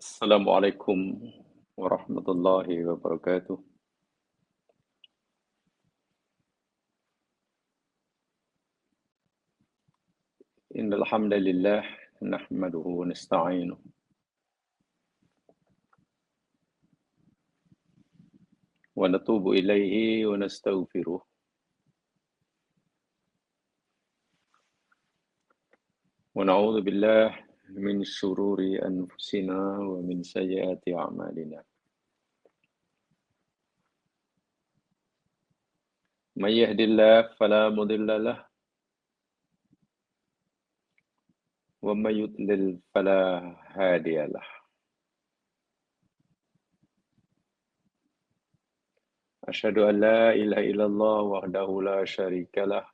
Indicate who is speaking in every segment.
Speaker 1: Assalamualaikum warahmatullahi wabarakatuh. Innal hamdalillah nahmaduhu wa nasta'inuhu wa natubu ilaihi wa nastaghfiruh wa na'udzu billahi min syururi anfusina wa min sayyiati a'malina. May yahdihillahu fala mudilla lahu wa may yudlil fala hadiya lahu. Asyhadu an la ilaha illallah wahdahu la syarika lah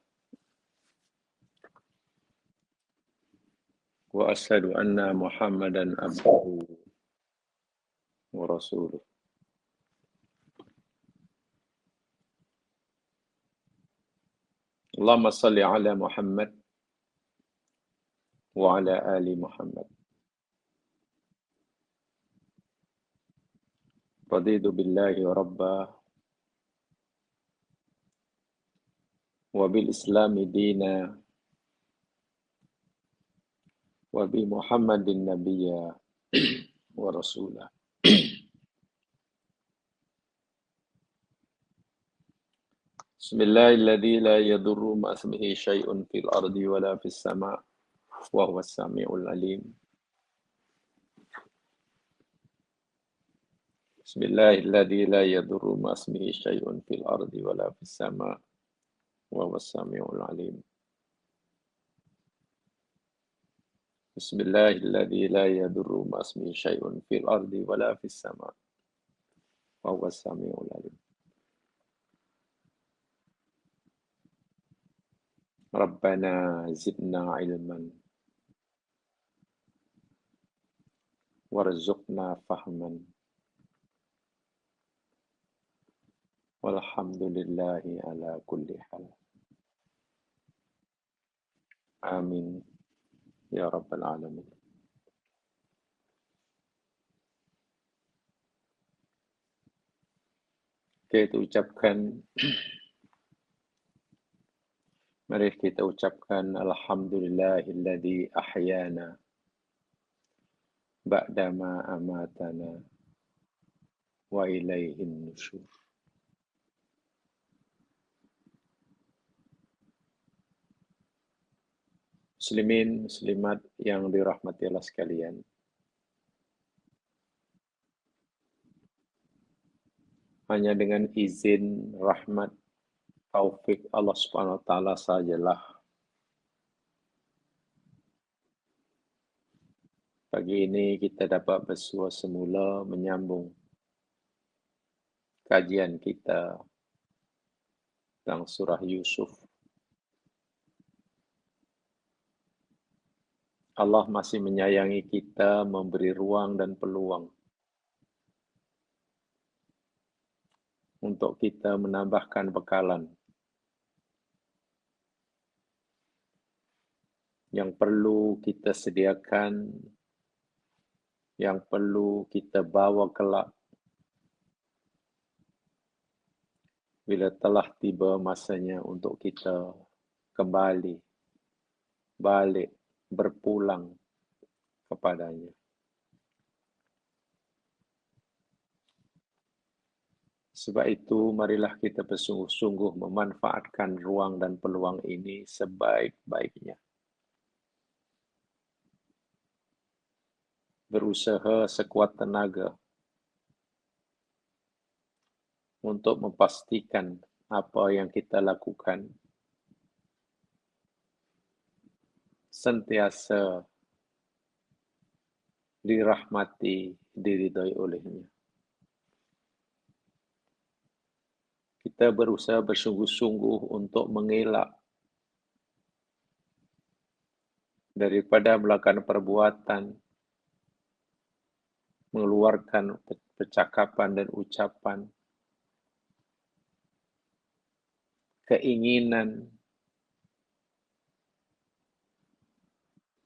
Speaker 1: wa asyhadu anna Muhammadan abduhu wa rasuluh. Allahumma salli ala Muhammad wa ala ali Muhammad. Raditu billahi rabba wa bil islami dina wa bi Muhammadin nabiyya wa rasulah. Bismillahilladzi la yadurru ma ismihi syai'un fil ardi wa la fis sama' wa huwas samiul alim. Bismillahilladzi la yadurru ma ismihi syai'un fil ardi wa la fis sama' wa huwas samiul alim. Bismillahilladzi la yadurru ma ismihi syai'un fil ardi wa la fis sama' wa huwas samiul alim. Rabbana zidna ilman warzuqna fahman walhamdulillahi ala kulli hal. Amin ya rabbal alamin. Kita ucapkan mari kita ucapkan alhamdulillahilladzi ahyana ba'dama amatana wa ilaihin nusyur. Muslimin, muslimat yang dirahmati Allah sekalian. Hanya dengan izin, rahmat, taufik Allah Subhanahu wa taala sajalah pagi ini kita dapat bersua semula menyambung kajian kita tentang surah Yusuf. Allah masih menyayangi kita, memberi ruang dan peluang untuk kita menambahkan bekalan yang perlu kita sediakan, yang perlu kita bawa kelak bila telah tiba masanya untuk kita kembali, balik, berpulang kepadanya. Sebab itu, marilah kita bersungguh-sungguh memanfaatkan ruang dan peluang ini sebaik-baiknya. Berusaha sekuat tenaga untuk memastikan apa yang kita lakukan sentiasa dirahmati, diridhai olehnya. Kita berusaha bersungguh-sungguh untuk mengelak daripada melakukan perbuatan, mengeluarkan percakapan dan ucapan, keinginan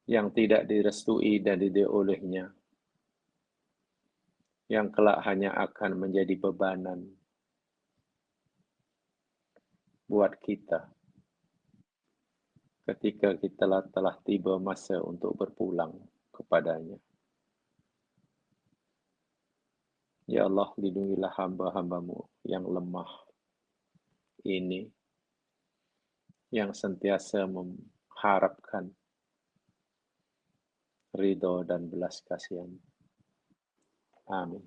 Speaker 1: yang tidak direstui dan diridhai olehnya. yang kelak hanya akan menjadi bebanan buat kita ketika kita telah tiba masa untuk berpulang kepadanya. Ya Allah, lindungilah hamba-hambamu yang lemah ini, yang sentiasa mengharapkan ridho dan belas kasihan. Amin.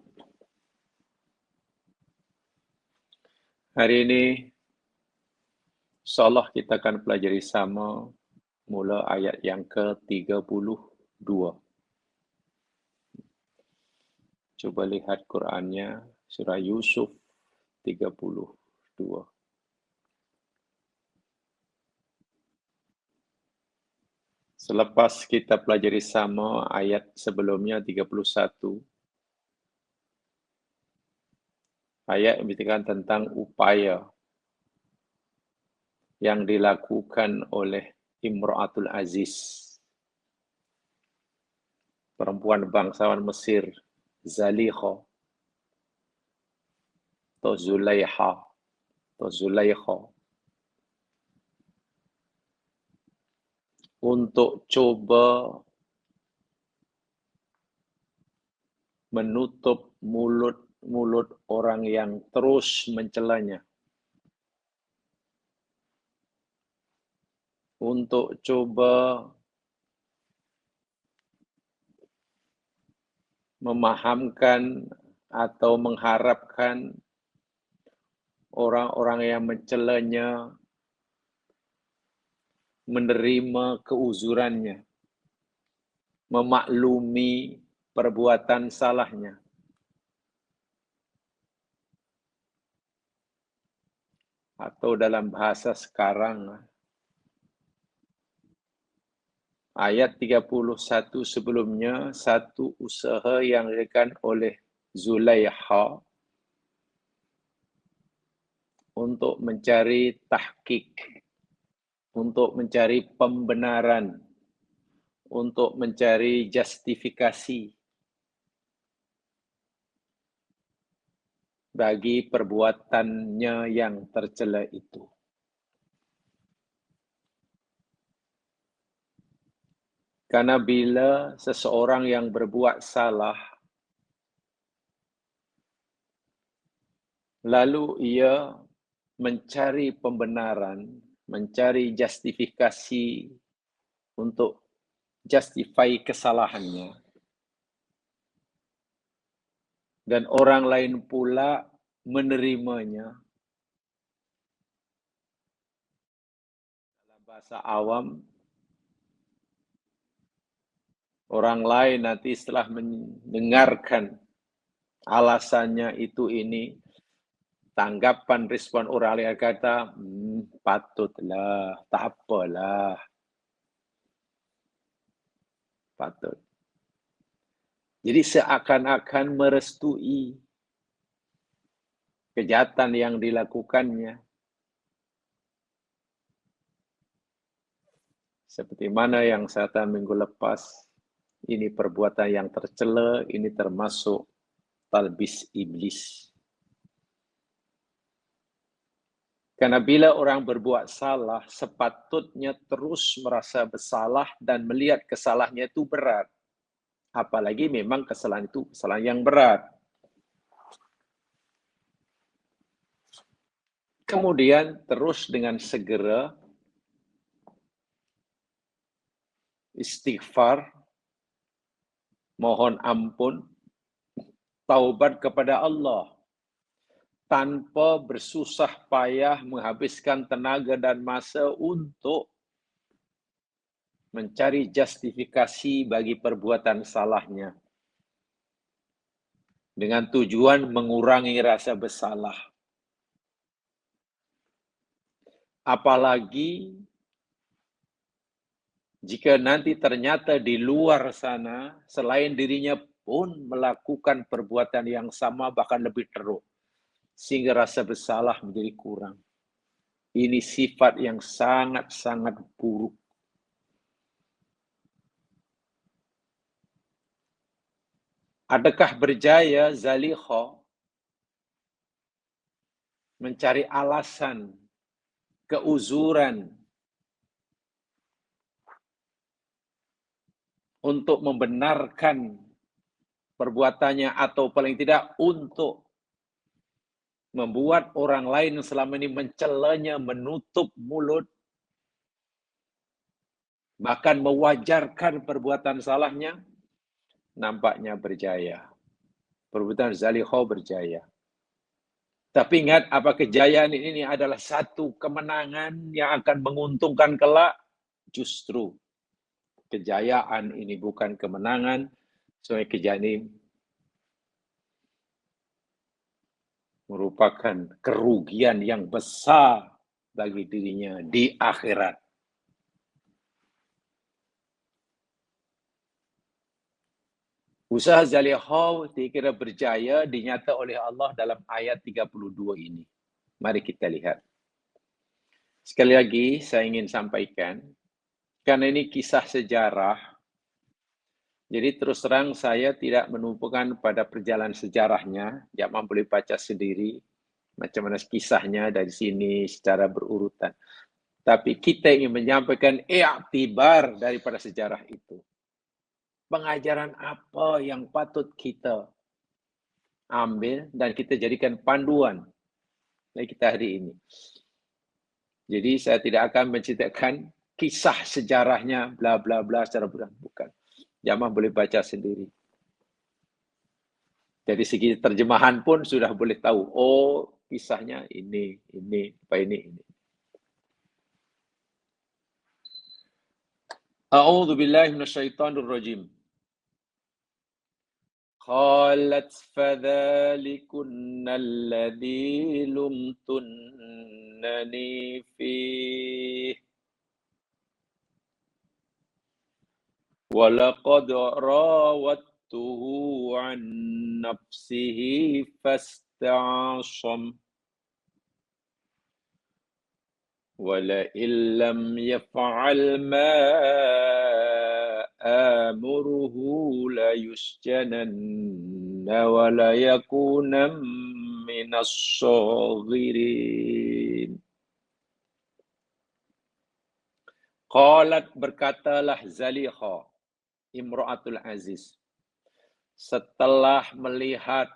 Speaker 1: Hari ini, insyaallah kita akan pelajari sama mula ayat yang ke-32. Coba lihat Qur'annya, surah Yusuf 32. Selepas kita pelajari sama ayat sebelumnya 31, ayat yang bercerita tentang upaya yang dilakukan oleh Imra'atul Aziz, perempuan bangsawan Mesir, Zalikha atau Zulaikha, untuk coba menutup mulut orang yang terus mencelanya, untuk coba memahamkan atau mengharapkan orang-orang yang mencelanya menerima keuzurannya, memaklumi perbuatan salahnya. Atau dalam bahasa sekarang, ayat 31 sebelumnya, satu usaha yang dilakukan oleh Zulaikha untuk mencari tahqiq, untuk mencari pembenaran, untuk mencari justifikasi bagi perbuatannya yang tercela itu. Karena bila seseorang yang berbuat salah, lalu ia mencari pembenaran, mencari justifikasi untuk justify kesalahannya, dan orang lain pula menerimanya. Dalam bahasa awam, orang lain nanti setelah mendengarkan alasannya itu ini, tanggapan respon orang lain kata, patutlah, tak apalah, patut. Jadi seakan-akan merestui kejahatan yang dilakukannya. Seperti mana yang saya katakan minggu lepas, ini perbuatan yang tercela, ini termasuk talbis iblis. Karena bila orang berbuat salah, sepatutnya terus merasa bersalah dan melihat kesalahannya itu berat. Apalagi memang kesalahan itu kesalahan yang berat. Kemudian terus dengan segera istighfar, mohon ampun, taubat kepada Allah, tanpa bersusah payah menghabiskan tenaga dan masa untuk mencari justifikasi bagi perbuatan salahnya, dengan tujuan mengurangi rasa bersalah. Apalagi jika nanti ternyata di luar sana, selain dirinya pun melakukan perbuatan yang sama, bahkan lebih teruk, sehingga rasa bersalah menjadi kurang. Ini sifat yang sangat-sangat buruk. Adakah berjaya Zalikha mencari alasan, keuzuran untuk membenarkan perbuatannya atau paling tidak untuk membuat orang lain yang selama ini mencelanya, menutup mulut, bahkan mewajarkan perbuatan salahnya, nampaknya berjaya. Perbuatan Zalikha berjaya. Tapi ingat, apa kejayaan ini adalah satu kemenangan yang akan menguntungkan kelak? Justru kejayaan ini bukan kemenangan, sebenarnya kejayaan ini merupakan kerugian yang besar bagi dirinya di akhirat. Usaha Zalikha dikira berjaya dinyata oleh Allah dalam ayat 32 ini. Mari kita lihat. Sekali lagi saya ingin sampaikan, karena ini kisah sejarah, jadi terus terang saya tidak menumpukan pada perjalanan sejarahnya, jamaah boleh baca sendiri macam mana kisahnya dari sini secara berurutan. Tapi kita ingin menyampaikan i'tibar daripada sejarah itu. Pengajaran apa yang patut kita ambil dan kita jadikan panduan bagi kita hari ini. Jadi saya tidak akan menceritakan kisah sejarahnya bla bla bla secara bukan. Jamaah boleh baca sendiri. Dari segi terjemahan pun sudah boleh tahu. Oh, kisahnya ini, apa ini. A'udzu billahi minasyaitonir rajim. Qalat fadhalikunna alladhi lumtunnani fih. Walaqad rawattuhu an nafsihi fasta'asam. ولئن لم يفعل ما آمره ليسجنن وليكون من الصاغرين. Qalat berkatalah Zalikha, Imra'atul Aziz, setelah melihat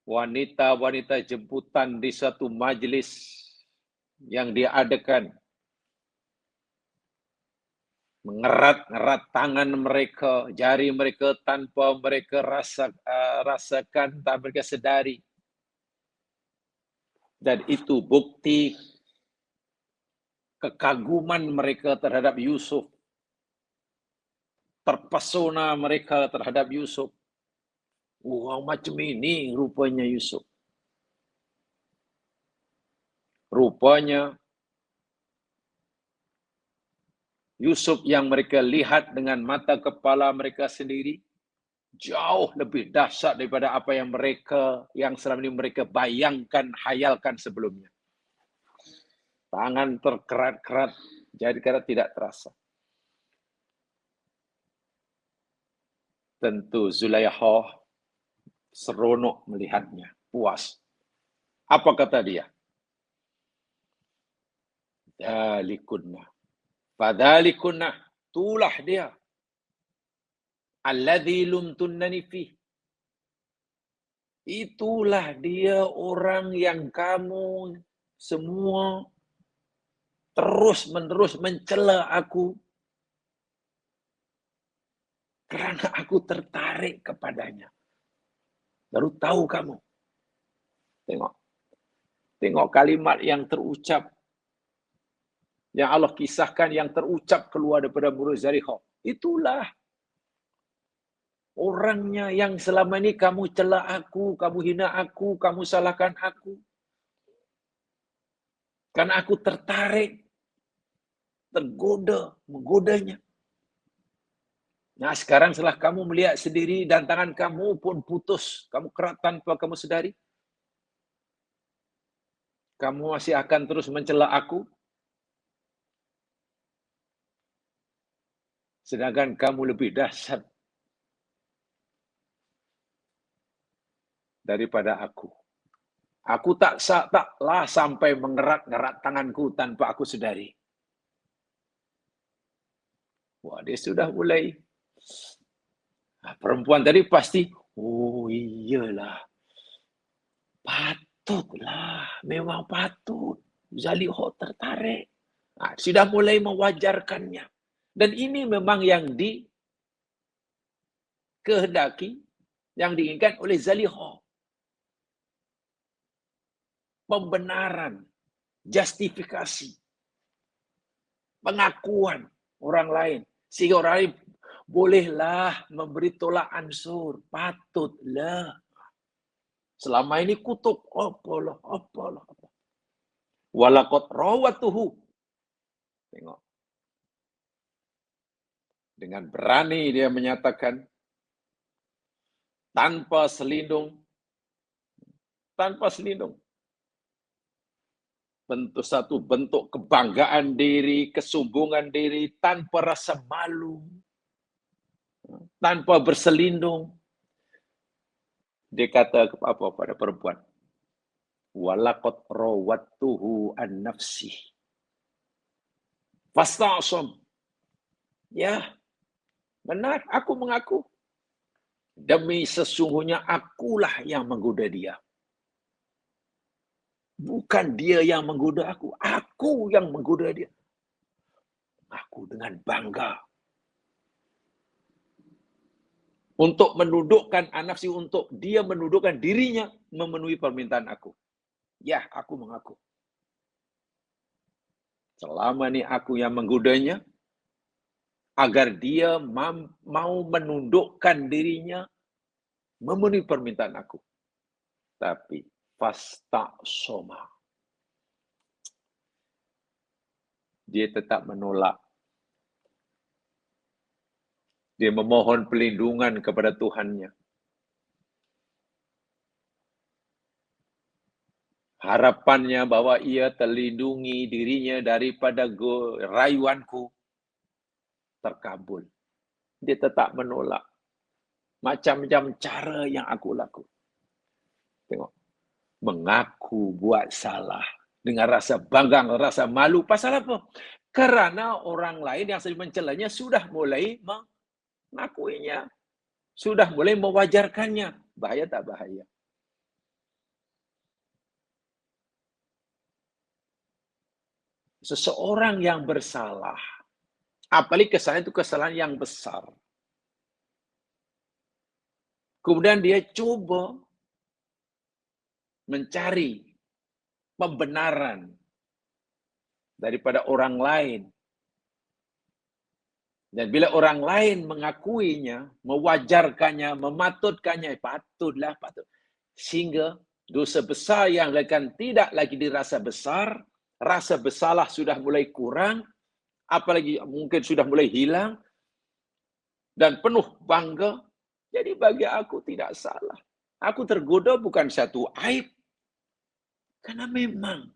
Speaker 1: wanita-wanita jemputan di satu majlis yang diadakan, mengerat-ngerat tangan mereka, jari mereka tanpa mereka rasakan, tak mereka sedari. Dan itu bukti kekaguman mereka terhadap Yusuf, terpesona mereka terhadap Yusuf. Wah, macam ini rupanya Yusuf. Rupanya Yusuf yang mereka lihat dengan mata kepala mereka sendiri jauh lebih dahsyat daripada apa yang selama ini mereka bayangkan, hayalkan sebelumnya. Tangan terkerat-kerat, jadi karena tidak terasa. Tentu Zulaikha seronok melihatnya, puas. Apa kata dia? Dzalikunna. Fadzalikunna, itulah dia. Alladzi lumtunnani fih. Itulah dia orang yang kamu semua terus-menerus mencela aku. Karena aku tertarik kepadanya. Baru tahu kamu. Tengok kalimat yang terucap. Yang Allah kisahkan yang terucap keluar daripada mulut Zalikha. Itulah orangnya yang selama ini kamu cela aku, kamu hina aku, kamu salahkan aku. Karena aku tertarik, tergoda, menggodanya. Nah sekarang setelah kamu melihat sendiri dan tangan kamu pun putus, kamu kerat tanpa kamu sedari, kamu masih akan terus mencela aku, sedangkan kamu lebih dahsyat daripada aku. Aku taklah sampai mengerat-ngerat tanganku tanpa aku sedari. Wah, dia sudah mulai. Perempuan tadi pasti, oh iyalah, patutlah, memang patut. Zaliho tertarik. Nah, sudah mulai mewajarkannya. Dan ini memang yang dikehendaki, yang diinginkan oleh Zaliho. Pembenaran, justifikasi, pengakuan orang lain. Sehingga orang lain bolehlah memberi tolak ansur. Patutlah. Selama ini kutuk. Apalah. Walaqad rawatuhu. Tengok. Dengan berani dia menyatakan tanpa selindung. Satu bentuk kebanggaan diri, kesombongan diri, tanpa rasa malu, tanpa berselindung. Dia kata apa pada perempuan? Walaqad rawatuhu an nafsi. Fasta'sam. Ya, benar, aku mengaku. Demi sesungguhnya akulah yang menggoda dia. Bukan dia yang menggoda aku yang menggoda dia. Aku dengan bangga. Untuk menundukkan an-nafsi, untuk dia menundukkan dirinya memenuhi permintaan aku. Ya, aku mengaku. Selama ini aku yang menggodanya, agar dia mau menundukkan dirinya memenuhi permintaan aku. Tapi fasta'soma. Dia tetap menolak. Dia memohon pelindungan kepada Tuhannya. Harapannya bahwa ia terlindungi dirinya daripada rayuanku terkabul. Dia tetap menolak. Macam-macam cara yang aku lakukan. Tengok. Mengaku buat salah. Dengan rasa bangga, rasa malu. Pasal apa? Kerana orang lain yang sering mencelanya sudah mulai mengakuinya. Sudah mulai mewajarkannya. Bahaya tak bahaya? Seseorang yang bersalah, apalagi kesalahan itu kesalahan yang besar. Kemudian dia coba mencari pembenaran daripada orang lain. Dan bila orang lain mengakuinya, mewajarkannya, mematutkannya, patut. Sehingga dosa besar yang dilakukan tidak lagi dirasa besar, rasa bersalah sudah mulai kurang, apalagi mungkin sudah mulai hilang, dan penuh bangga. Jadi bagi aku tidak salah. Aku tergoda bukan satu aib, karena memang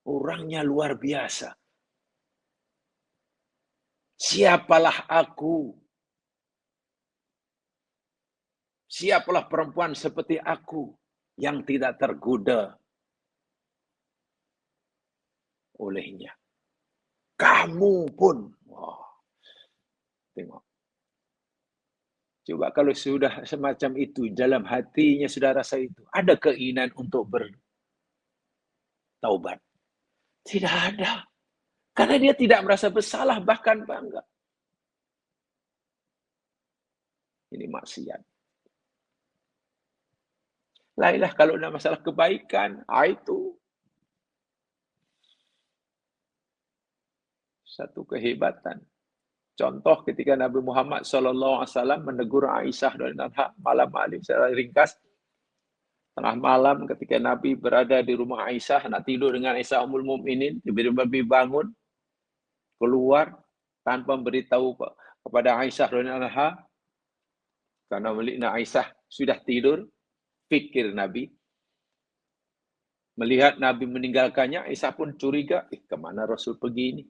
Speaker 1: orangnya luar biasa. Siapalah aku? Siapalah perempuan seperti aku yang tidak tergoda olehnya. Kamu pun. Wah, tengok. Coba kalau sudah semacam itu, dalam hatinya sudah rasa itu, ada keinginan untuk bertaubat? Tidak ada. Karena dia tidak merasa bersalah, bahkan bangga. Ini maksiat. Lainlah kalau ada masalah kebaikan, itu satu kehebatan. Contoh ketika Nabi Muhammad SAW menegur Aisyah radhiyallahu malam hari, secara ringkas, tengah malam ketika Nabi berada di rumah Aisyah, nak tidur dengan Aisyah Ummul Mukminin, tiba-tiba Nabi bangun, keluar tanpa memberitahu kepada Aisyah radhiyallahu, karena melihat Aisyah sudah tidur, fikir Nabi. Melihat Nabi meninggalkannya, Aisyah pun curiga, kemana Rasul pergi ini?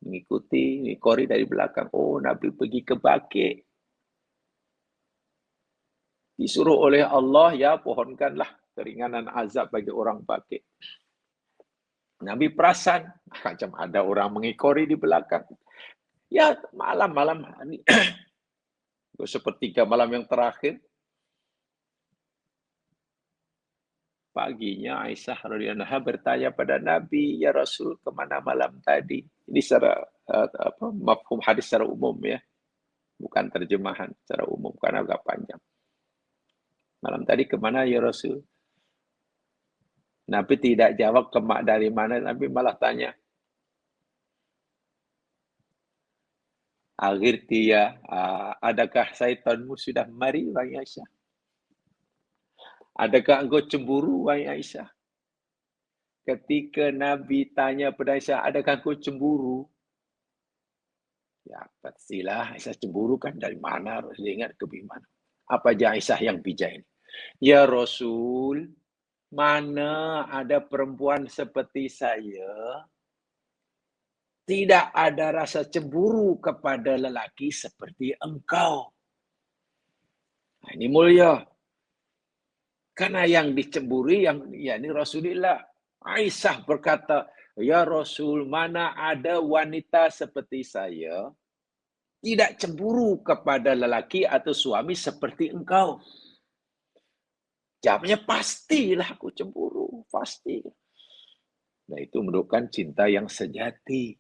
Speaker 1: Mengikuti Kori dari belakang. Oh, Nabi pergi ke Baqi. Disuruh oleh Allah, ya pohonkanlah keringanan azab bagi orang fakir. Nabi perasan, macam ada orang mengikori di belakang. Ya, malam-malam, sepertiga malam yang terakhir, paginya Aisyah radhiyallahu anha bertanya pada Nabi, ya Rasul, kemana malam tadi? Ini secara mafhum hadis secara umum ya, bukan terjemahan secara umum karena agak panjang. Malam tadi kemana ya Rasul? Nabi tidak jawab dari mana, Nabi malah tanya, akhir dia, adakah syaitanmu sudah mari, wahai Aisyah? Adakah engkau cemburu, wahai Aisyah? Ketika Nabi tanya pada Aisyah, adakah engkau cemburu? Ya, pastilah Aisyah cemburu kan, dari mana? Harus ingat ke mana. Apa aja Aisyah yang bijak ini? Ya Rasul, mana ada perempuan seperti saya tidak ada rasa cemburu kepada lelaki seperti engkau. Nah, ini mulia. Karena yang dicemburi ini Rasulullah. Aisyah berkata, ya Rasul, mana ada wanita seperti saya tidak cemburu kepada lelaki atau suami seperti engkau. Jawabnya, pastilah aku cemburu, pasti. Nah, itu menunjukkan cinta yang sejati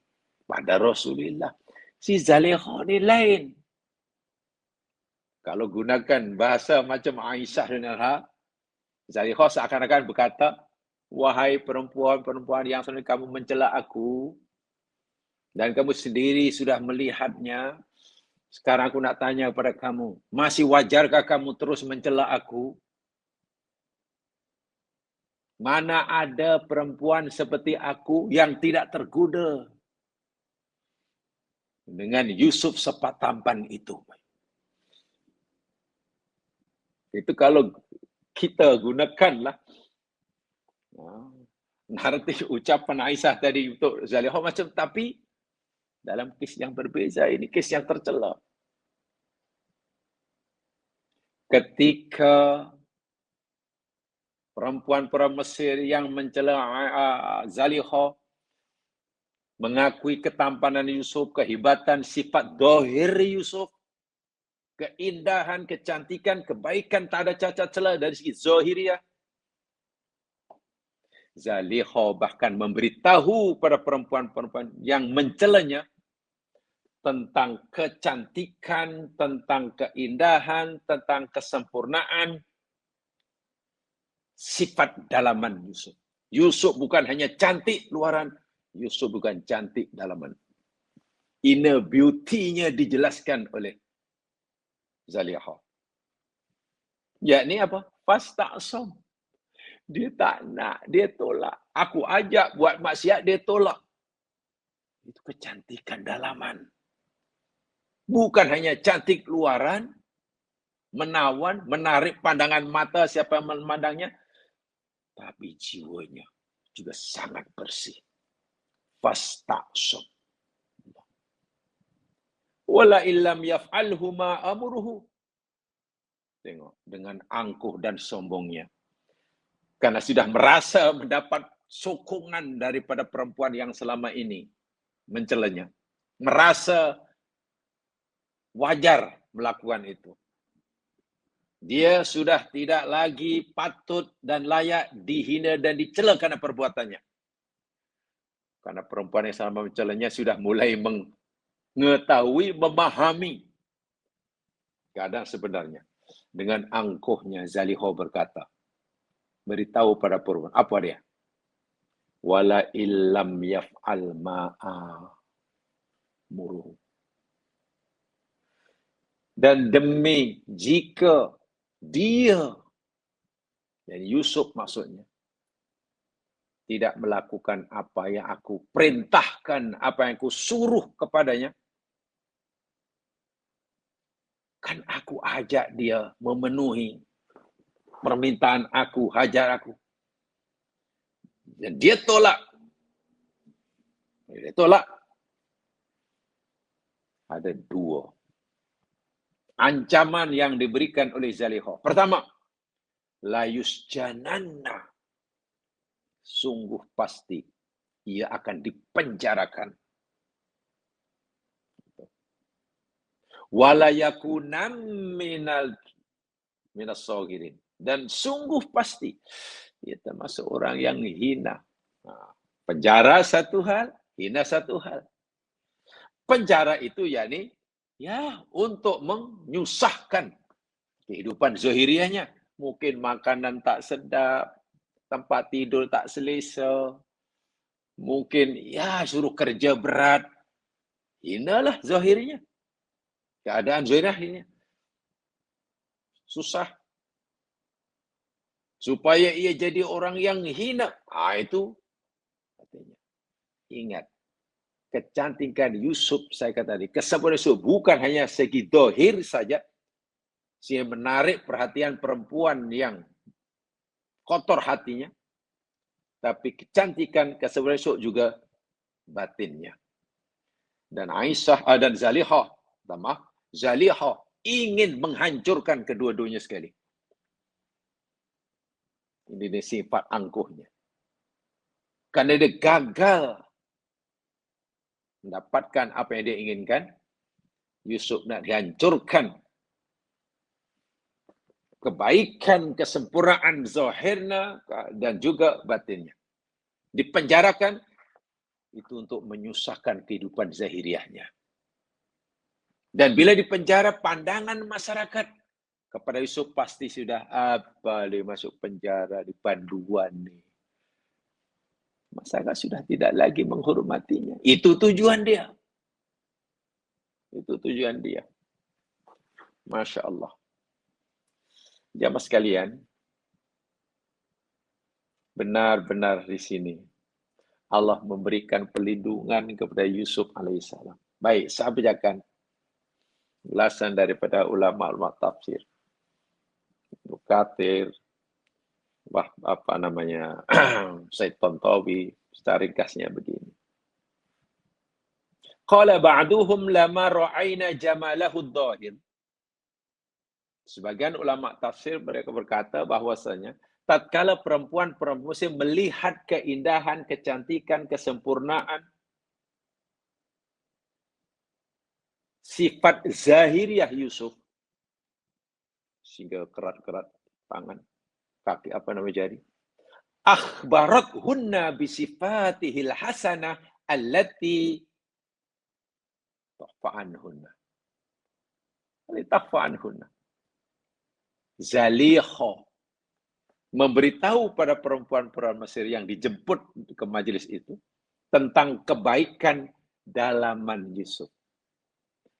Speaker 1: pada Rasulullah. Si Zalikhah ini lain. Kalau gunakan bahasa macam Aisyah dan Zalikhah seakan-akan berkata, wahai perempuan-perempuan yang selalu kamu mencela aku, dan kamu sendiri sudah melihatnya, sekarang aku nak tanya kepada kamu, masih wajarkah kamu terus mencela aku? Mana ada perempuan seperti aku yang tidak tergoda dengan Yusuf sepat tampan itu. Itu kalau kita gunakanlah narasi ucapan Aisyah tadi untuk Zalikhah macam, tapi dalam kes yang berbeza, ini kes yang tercela. Ketika perempuan-perempuan Mesir yang mencela Zalikhah mengakui ketampanan Yusuf, kehebatan sifat dohir Yusuf, keindahan, kecantikan, kebaikan, tak ada cacat celah dari segi zahiriah. Zalikhah bahkan memberitahu pada perempuan-perempuan yang mencelanya tentang kecantikan, tentang keindahan, tentang kesempurnaan sifat dalaman Yusuf. Yusuf bukan hanya cantik luaran, Yusuf bukan cantik dalaman. Inner beauty-nya dijelaskan oleh Zalikhah. Yakni apa? Fasta'sam. Dia tak nak, dia tolak. Aku ajak buat maksiat, dia tolak. Itu kecantikan dalaman. Bukan hanya cantik luaran, menawan, menarik pandangan mata siapa yang memandangnya, tapi jiwanya juga sangat bersih. Fasta'sam. Wala illam yaf'alhu ma amuruhu. Tengok, dengan angkuh dan sombongnya. Karena sudah merasa mendapat sokongan daripada perempuan yang selama ini mencelanya. Merasa wajar melakukan itu. Dia sudah tidak lagi patut dan layak dihina dan dicela karena perbuatannya. Karena perempuan yang selama mencelanya sudah mulai mengetahui, memahami keadaan sebenarnya. Dengan angkuhnya Zalikhah berkata, beritahu pada perempuan, apa dia? Wala illam yaf'al ma'a muruh. Dan demi jika dia, dan Yusuf maksudnya, tidak melakukan apa yang aku perintahkan, apa yang aku suruh kepadanya, kan aku ajak dia memenuhi permintaan aku, hajar aku. Dan dia tolak. Dia tolak. Ada dua Ancaman yang diberikan oleh Zaliha. Pertama, la yusjananna. Sungguh pasti ia akan dipenjarakan. Wala yakunam minas sagirin. Dan sungguh pasti ia termasuk orang yang hina. Penjara satu hal, hina satu hal. Penjara itu yakni untuk menyusahkan kehidupan zahiriahnya. Mungkin makanan tak sedap, tempat tidur tak selesa, mungkin suruh kerja berat. Hinalah zahirnya. Keadaan zahirnya susah. Supaya ia jadi orang yang hina. Itu katanya. Ingat, kecantikan Yusuf, saya kata tadi, kesempurnaan Yusuf bukan hanya segi dohir saja, sehingga menarik perhatian perempuan yang kotor hatinya, tapi kecantikan kesempurnaan Yusuf juga batinnya. Dan Aisyah dan Zaliha ingin menghancurkan kedua-duanya sekali. Ini sifat angkuhnya. Karena dia gagal mendapatkan apa yang dia inginkan, Yusuf nak dihancurkan kebaikan, kesempurnaan zahirnya dan juga batinnya. Dipenjarakan itu untuk menyusahkan kehidupan zahiriahnya. Dan bila dipenjara, pandangan masyarakat kepada Yusuf pasti sudah dia masuk penjara di Panduan nih. Masyarakat sudah tidak lagi menghormatinya. Itu tujuan dia. Itu tujuan dia. Masya Allah. Jamaah sekalian, benar-benar di sini Allah memberikan perlindungan kepada Yusuf alaihissalam. Baik, saya bacakan ulasan daripada ulama tafsir. Bukatir, Said Tantawi, secara ringkasnya begini. Qala ba'duhum lama ra'ayna jamalahu dhahir. Sebagian ulama tafsir mereka berkata bahwasanya tatkala perempuan Muslim melihat keindahan, kecantikan, kesempurnaan, sifat zahiriah Yusuf, sehingga kerat-kerat tangan, kaki jari, akhbarathunna bisifatihil hasanah allati tafa'anhunna. Zaliha memberitahu pada perempuan-perempuan Mesir yang dijemput ke majelis itu tentang kebaikan dalaman Yusuf.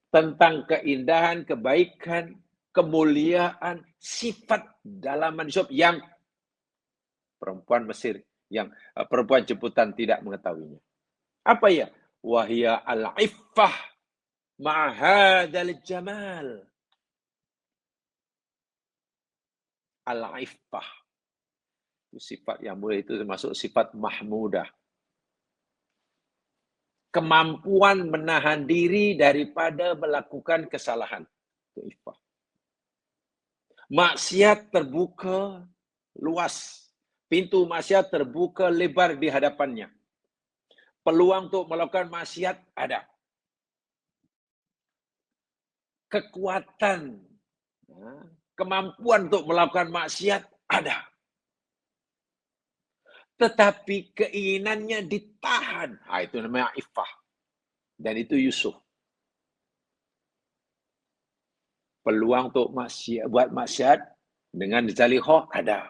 Speaker 1: Tentang keindahan, kebaikan, kemuliaan, sifat dalaman Yusuf yang perempuan Mesir, yang perempuan jemputan tidak mengetahuinya. Apa ya? Wahya al-iffah ma'hadal jamal. Al-iffah. Sifat yang mulia itu termasuk sifat mahmudah. Kemampuan menahan diri daripada melakukan kesalahan. Itu iffah. Maksiat terbuka luas. Pintu maksiat terbuka lebar di hadapannya. Peluang untuk melakukan maksiat ada. Kekuatan, kemampuan untuk melakukan maksiat ada. Tetapi keinginannya ditahan. Itu namanya iffah. Dan itu Yusuf. Peluang untuk buat maksiat dengan Zaliha ada.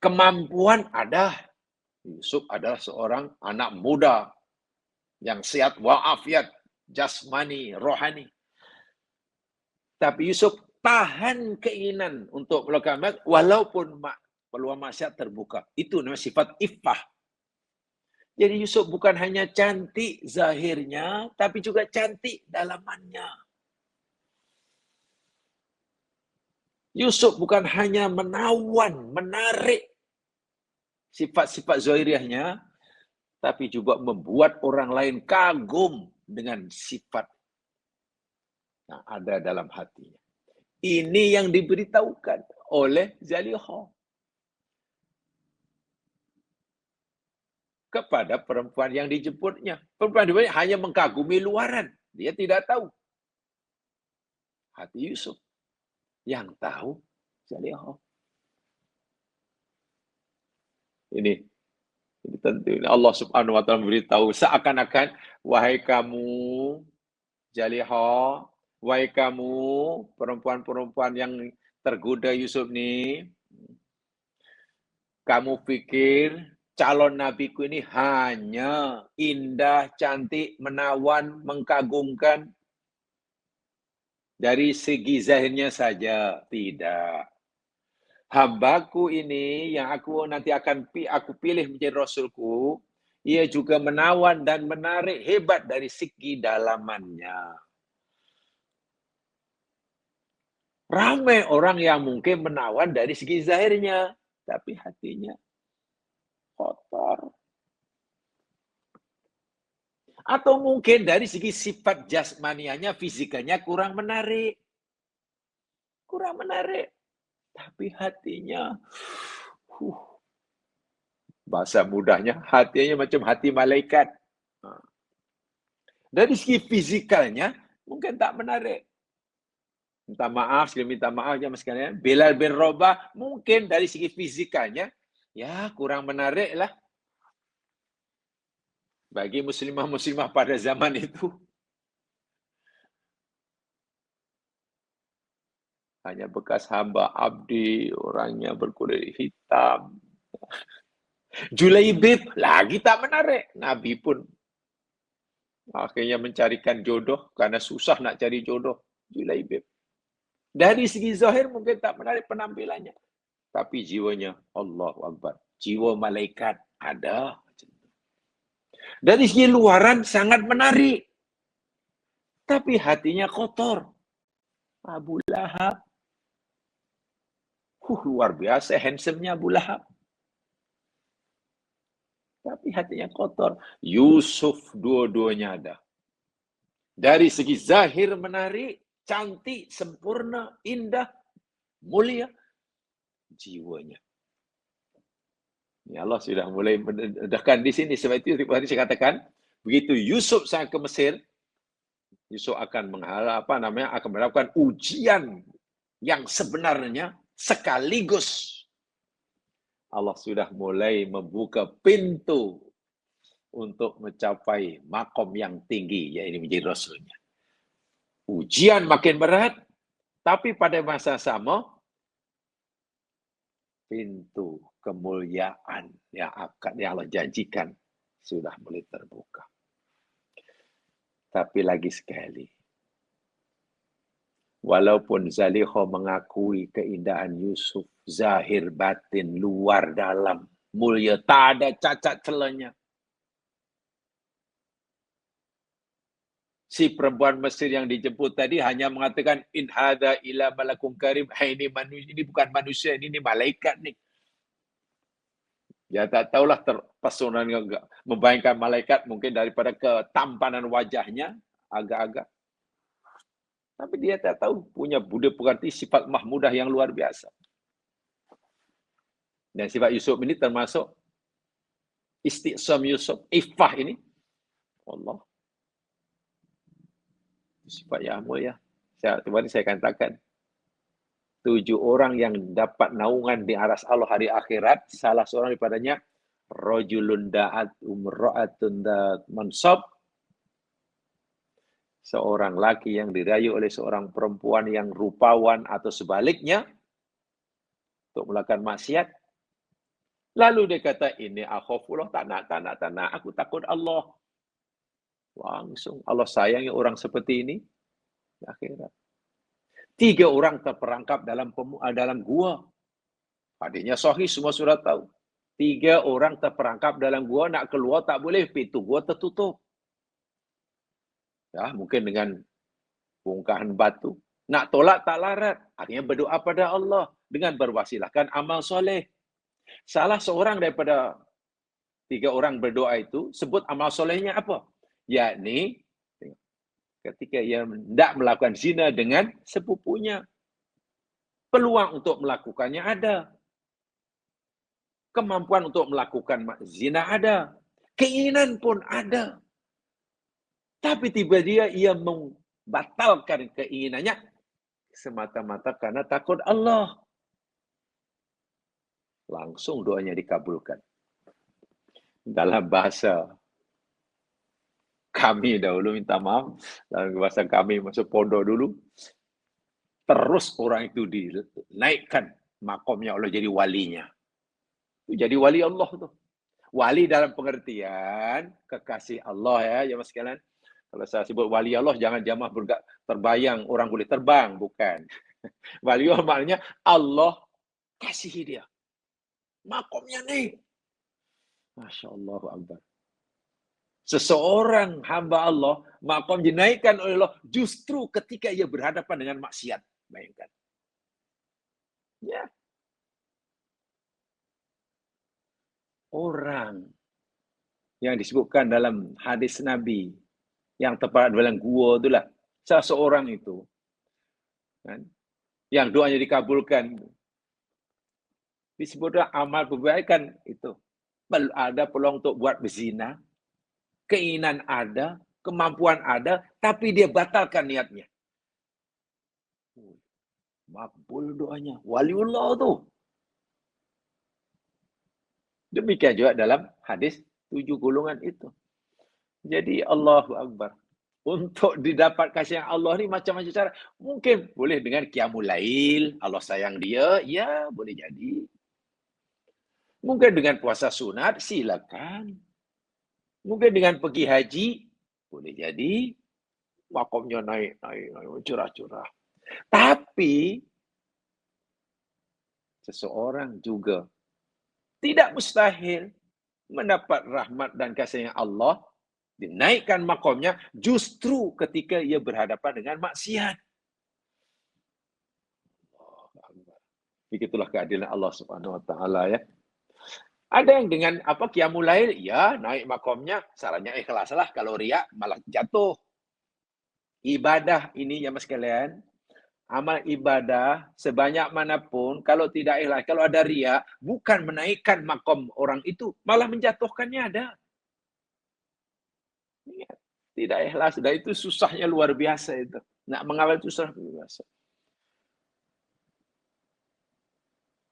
Speaker 1: Kemampuan ada. Yusuf adalah seorang anak muda yang sehat walafiat, jasmani, rohani. Tapi Yusuf tahan keinginan untuk melakukan maksiat walaupun peluang maksiat terbuka. Itu namanya sifat iffah. Jadi Yusuf bukan hanya cantik zahirnya, tapi juga cantik dalamannya. Yusuf bukan hanya menawan, menarik sifat-sifat zahiriahnya, tapi juga membuat orang lain kagum dengan sifat Nah, ada dalam hatinya. Ini yang diberitahukan oleh Zaliha kepada perempuan yang dijemputnya. Perempuan dijemputnya hanya mengagumi luaran. Dia tidak tahu hati Yusuf. Yang tahu Zaliha. Ini tentu Allah Subhanahu wa taala memberitahu seakan-akan, wahai kamu Zaliha, wahai kamu perempuan-perempuan yang tergoda Yusuf nih, kamu pikir calon nabiku ini hanya indah, cantik, menawan, mengkagumkan dari segi zahirnya saja? Tidak. Hambaku ini yang aku nanti akan aku pilih menjadi rasulku, ia juga menawan dan menarik hebat dari segi dalamannya. Ramai orang yang mungkin menawan dari segi zahirnya, tapi hatinya kotor. Atau mungkin dari segi sifat jasmanianya, fisikanya kurang menarik. Kurang menarik. Tapi hatinya, bahasa mudahnya, hatinya macam hati malaikat. Dari segi fizikalnya, mungkin tak menarik. Minta maaf, sekali minta maaf ya mas sekalian. Bilal bin Rabah, mungkin dari segi fizikalnya, ya kurang menarik lah. Bagi muslimah-muslimah pada zaman itu. Hanya bekas hamba abdi, orangnya berkulit hitam. Julaibib, lagi tak menarik. Nabi pun akhirnya mencarikan jodoh, karena susah nak cari jodoh. Julaibib. Dari segi zahir mungkin tak menarik penampilannya. Tapi jiwanya, Allahu Akbar. Jiwa malaikat ada. Dari segi luaran sangat menarik. Tapi hatinya kotor. Abu Lahab. Luar biasa handsome-nya Abu Lahab. Tapi hatinya kotor. Yusuf dua-duanya ada. Dari segi zahir menarik, cantik, sempurna, indah, mulia. Jiwanya. Ya Allah sudah mulai mendedahkan di sini. Sebab itu tadi saya katakan, begitu Yusuf sampai ke Mesir, Yusuf akan akan melakukan ujian yang sebenarnya sekaligus Allah sudah mulai membuka pintu untuk mencapai makom yang tinggi, yaitu menjadi Rasulnya. Ujian makin berat, tapi pada masa sama, pintu kemuliaan yang Allah janjikan sudah mulai terbuka. Tapi lagi sekali, walaupun Zaliha mengakui keindahan Yusuf, zahir batin, luar dalam, mulia, tak ada cacat celanya. Si perempuan Mesir yang dijemput tadi hanya mengatakan, in hadza illa malakun karim. Ini bukan manusia, ini malaikat nih. Ya tak tahulah terpesona, membayangkan malaikat mungkin daripada ketampanan wajahnya agak-agak. Tapi dia tak tahu punya budi pekerti sifat mahmudah yang luar biasa. Dan sifat Yusuf ini termasuk istiqsam Yusuf, iffah ini. Allah. Sifat yang mulia. Tadi saya katakan, 7 orang yang dapat naungan di aras Allah hari akhirat, salah seorang daripadanya, rajulun da'at umra'atun dat mansab, seorang laki yang dirayu oleh seorang perempuan yang rupawan atau sebaliknya, untuk melakukan maksiat. Lalu dia kata, ini akhafullah, tak nak, aku takut Allah. Langsung Allah sayangi orang seperti ini di akhirat. 3 orang terperangkap dalam gua. Hadisnya sahih, semua sudah tahu. 3 orang terperangkap dalam gua, nak keluar tak boleh, pintu gua tertutup. Ya, mungkin dengan bongkahan batu. Nak tolak tak larat. Akhirnya berdoa pada Allah dengan berwasilahkan amal soleh. Salah seorang daripada 3 orang berdoa itu sebut amal solehnya apa? Yakni ketika ia tidak melakukan zina dengan sepupunya. Peluang untuk melakukannya ada. Kemampuan untuk melakukan zina ada. Keinginan pun ada. Tapi tiba-tiba ia membatalkan keinginannya semata-mata karena takut Allah. Langsung doanya dikabulkan. Dalam bahasa kami dahulu, minta maaf, dalam bahasa kami masuk pondok dulu, terus orang itu dinaikkan makomnya Allah jadi walinya. Jadi wali Allah tuh. Wali dalam pengertian kekasih Allah ya mas sekalian. Kalau saya sebut wali Allah jangan jamaah terbayang orang boleh terbang, bukan. Wali Allah maknanya Allah kasihi dia. Makomnya nih. Masya Allah Akbar. Seseorang hamba Allah, makom dinaikkan oleh Allah justru ketika ia berhadapan dengan maksiat. Bayangkan. Ya. Orang yang disebutkan dalam hadis Nabi yang tepat dalam gua itulah salah seorang itu kan, yang doanya dikabulkan disebutlah amal kebaikan itu ada peluang untuk buat berzina, keinginan ada, kemampuan ada, tapi dia batalkan niatnya. Makbul doanya, waliullah tuh. Demikian juga dalam hadis 7 golongan itu. Jadi Allahu Akbar. Untuk didapat kasih Allah ni macam-macam cara. Mungkin boleh dengan qiyamul lail, Allah sayang dia, ya boleh jadi. Mungkin dengan puasa sunat, silakan. Mungkin dengan pergi haji, boleh jadi. Makomnya naik, curah-curah. Tapi, seseorang juga tidak mustahil mendapat rahmat dan kasih Allah, dinaikkan makomnya justru ketika ia berhadapan dengan maksiat. Begitulah keadilan Allah Subhanahu wa taala ya. Ada yang dengan qiyamul lail, ya naik makomnya, salahnya ikhlaslah, kalau riak malah jatuh. Ibadah ini ya mas sekalian, amal ibadah sebanyak manapun kalau tidak ikhlas, kalau ada riak, bukan menaikkan makom orang itu, malah menjatuhkannya ada. Tidak ikhlas, dan itu susahnya luar biasa itu. Nak mengawal itu susah luar biasa.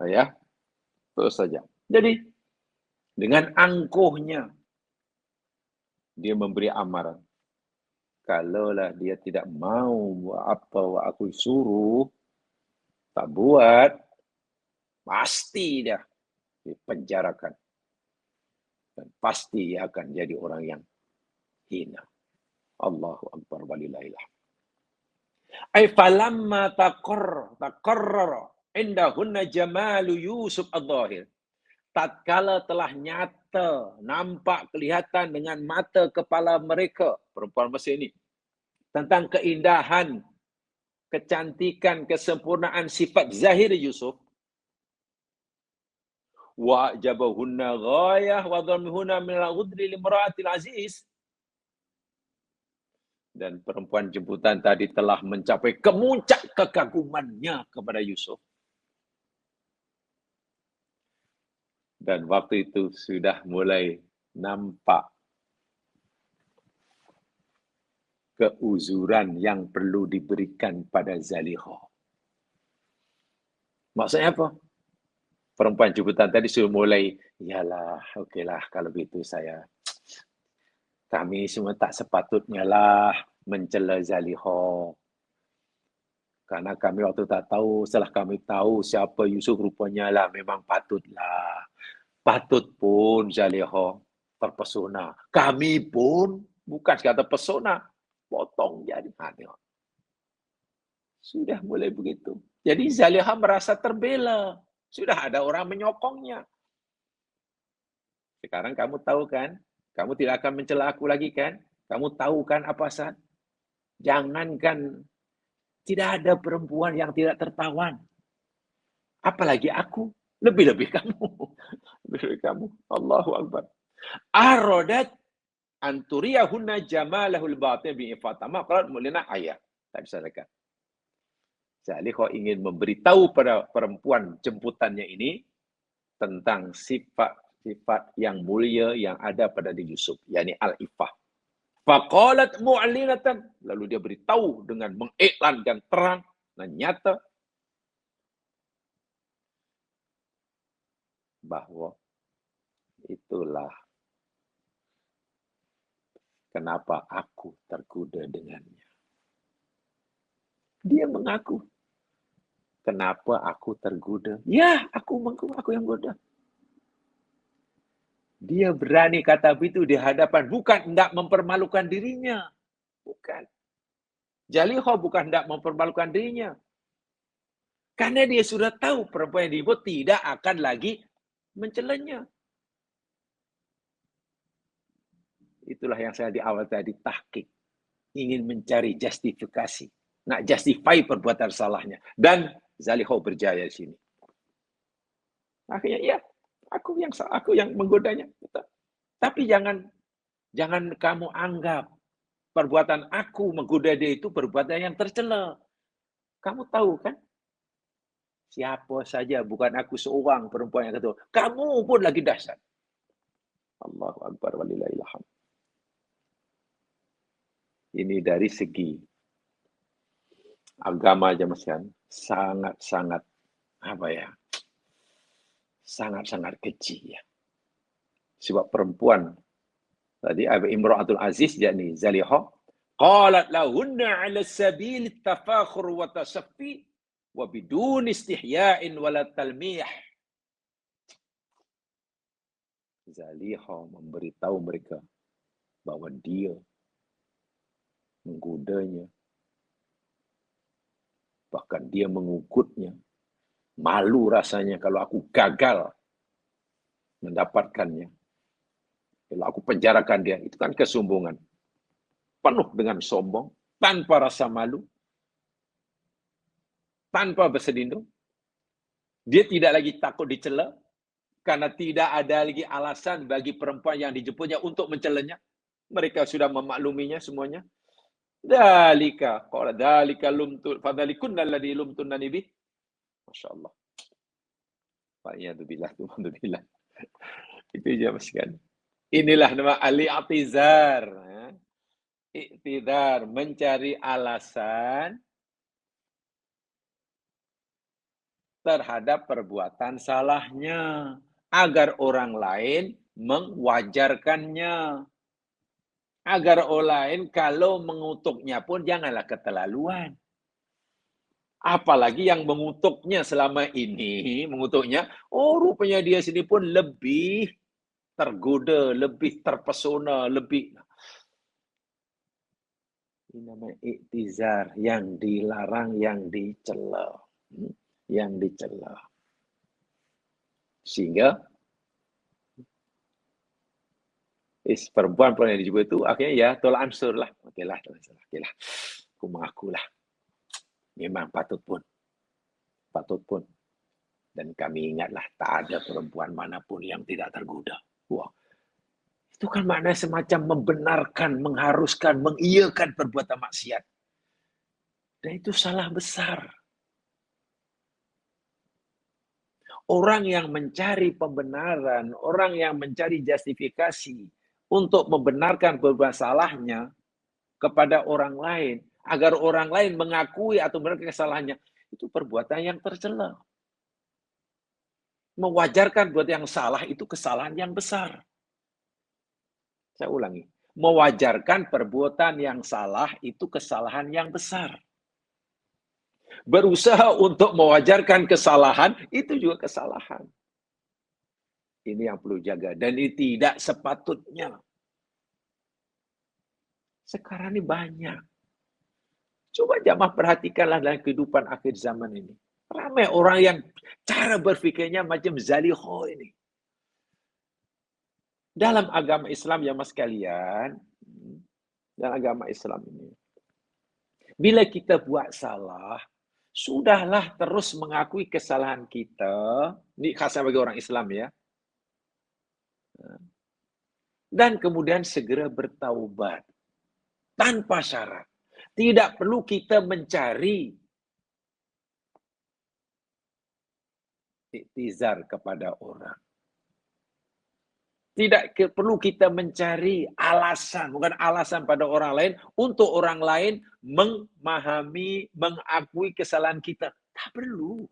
Speaker 1: Ya, terus saja. Jadi, dengan angkuhnya, dia memberi amaran. Kalaulah dia tidak mau buat apa yang aku suruh, tak buat, pasti dia dipenjarakan. Dan pasti dia akan jadi orang yang hina. Allahu Akbar walillahilhamd. Ai falamma taqarrara indahunna jamalu Yusuf adh-dhahir. Tatkala telah nyata, nampak, kelihatan dengan mata kepala mereka, perempuan Mesir ini, tentang keindahan, kecantikan, kesempurnaan sifat zahir Yusuf, wa jabahunna ghayah wa dhamhunna min al-ghudri limra'atil aziz. Dan perempuan jemputan tadi telah mencapai kemuncak kekagumannya kepada Yusuf. Dan waktu itu sudah mulai nampak keuzuran yang perlu diberikan pada Zaliha. Maksudnya apa? Perempuan jemputan tadi sudah mulai, yalah, okeylah kalau begitu kami semua tak sepatutnya lah mencela Zaliha. Karena kami waktu tak tahu, setelah kami tahu siapa Yusuf rupanya lah, memang patutlah. Patut pun Zaliha terpesona. Kami pun bukan sekadar pesona, potong jadi. Sudah mulai begitu. Jadi Zaliha merasa terbela. Sudah ada orang menyokongnya. Sekarang kamu tahu kan? Kamu tidak akan mencela aku lagi kan? Kamu tahu kan apa saat? Jangankan tidak ada perempuan yang tidak tertawan. Apalagi aku. Lebih-lebih kamu. Lebih-lebih kamu. Allahu Akbar. Arodat anturiyahunna jamalahul batin bi ifatama qalat mulina ayat. Tak bisa dekat. Zaliha ingin memberitahu pada perempuan jemputannya ini tentang sifat-sifat yang mulia yang ada pada Nabi Yusuf, yakni al-ifah. Faqalat mu'linatan, lalu dia beritahu dengan mengiklankan terang dan nyata bahwa itulah kenapa aku tergoda dengannya. Dia mengaku, kenapa aku tergoda? Ya, aku yang goda. Dia berani kata begitu di hadapan, bukan hendak mempermalukan dirinya. Bukan. Zaliha bukan hendak mempermalukan dirinya. Karena dia sudah tahu perempuan yang dibuat tidak akan lagi mencelanya. Itulah yang saya di awal tadi tahqiq. Ingin mencari justifikasi. Nak justify perbuatan salahnya. Dan Zaliha berjaya di sini. Akhirnya, ya, aku yang menggodanya. Tapi jangan kamu anggap perbuatan aku menggoda dia itu perbuatan yang tercela. Kamu tahu kan? Siapa saja, bukan aku seorang perempuan yang kata, kamu pun lagi dahsyat. Allahu Akbar walillahil hamd. Ini dari segi agama aja Mas kan, sangat-sangat sangat-sangat kecil ya. Sebab perempuan tadi Imra'atul Aziz yakni Zaliha qalat lahunna 'ala sabil at-tafakhur wa tasaffi wa bidun istihya'in wala talmih. Zaliha memberitahu mereka bahwa dia menggodanya, bahkan dia mengukutnya. Malu rasanya kalau aku gagal mendapatkannya. Kalau aku penjarakan dia, itu kan kesombongan. Penuh dengan sombong, tanpa rasa malu, tanpa berselindung. Dia tidak lagi takut dicela, karena tidak ada lagi alasan bagi perempuan yang dijemputnya untuk mencelanya. Mereka sudah memakluminya semuanya. Dalika, qala dalika lumtu fadalikunna alladhi lumtunani bih. Masya-Allah. Alhamdulillah. Itu aja Mas kan. Inilah nama al-i'tizar. I'tizar, mencari alasan terhadap perbuatan salahnya agar orang lain mewajarkannya. Agar orang lain kalau mengutuknya pun janganlah keterlaluan. Apalagi yang mengutuknya selama ini, oh rupanya dia sini pun lebih tergoda, lebih terpesona, lebih. Ini namanya iktizar, yang dilarang, yang dicela. Yang dicela. Sehingga perempuan yang disebut itu akhirnya ya tolak ansur lah. Okeylah. Aku mengakulah. Memang patut pun. Dan kami ingatlah, tak ada perempuan manapun yang tidak tergoda. Wah, itu kan maknanya semacam membenarkan, mengharuskan, mengiyakan perbuatan maksiat. Dan itu salah besar. Orang yang mencari pembenaran, orang yang mencari justifikasi untuk membenarkan perbuatan salahnya kepada orang lain, agar orang lain mengakui atau membenarkan kesalahannya, itu perbuatan yang tercela. Mewajarkan buat yang salah itu kesalahan yang besar. Saya ulangi. Mewajarkan perbuatan yang salah itu kesalahan yang besar. Berusaha untuk mewajarkan kesalahan itu juga kesalahan. Ini yang perlu jaga. Dan ini tidak sepatutnya. Sekarang ini banyak. Coba jamaah perhatikanlah dalam kehidupan akhir zaman ini. Ramai orang yang cara berfikirnya macam Zaliha ini. Dalam agama Islam ya mas kalian, dalam agama Islam ini, bila kita buat salah, sudahlah terus mengakui kesalahan kita. Ini khasnya bagi orang Islam ya. Dan kemudian segera bertaubat. Tanpa syarat. Tidak perlu kita mencari iktizar kepada orang. Tidak perlu kita mencari alasan, bukan alasan pada orang lain, untuk orang lain memahami, mengakui kesalahan kita. Tak perlu.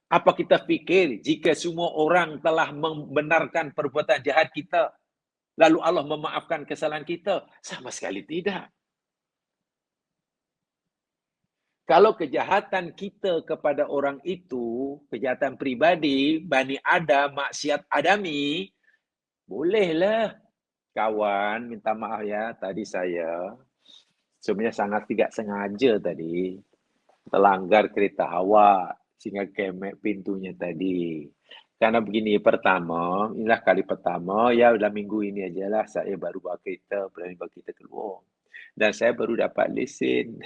Speaker 1: Apa kita pikir jika semua orang telah membenarkan perbuatan jahat kita, lalu Allah memaafkan kesalahan kita? Sama sekali tidak. Kalau kejahatan kita kepada orang itu, kejahatan pribadi, Bani Adam, maksiat Adami, bolehlah. Kawan, minta maaf ya, tadi saya sebenarnya sangat tidak sengaja tadi terlanggar kereta awak sehingga kemek pintunya tadi. Karena begini, pertama, inilah kali pertama, ya dalam minggu ini ajalah saya baru bawa kereta, berani bawa kereta keluar. Dan saya baru dapat lesen.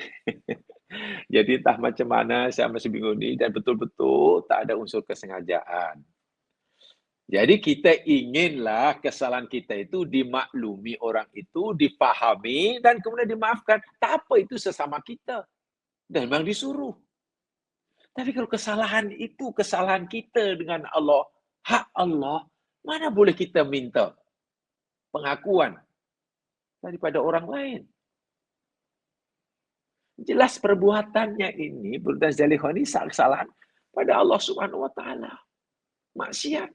Speaker 1: Jadi entah macam mana saya masih bingung ni dan betul-betul tak ada unsur kesengajaan. Jadi kita inginlah kesalahan kita itu dimaklumi orang itu, dipahami dan kemudian dimaafkan. Tak apa itu sesama kita. Dan memang disuruh. Tapi kalau kesalahan itu kesalahan kita dengan Allah, hak Allah, mana boleh kita minta pengakuan daripada orang lain? Jelas perbuatannya ini, perbuatan zalihah ini kesalahan pada Allah Subhanahu wa taala. Maksiat.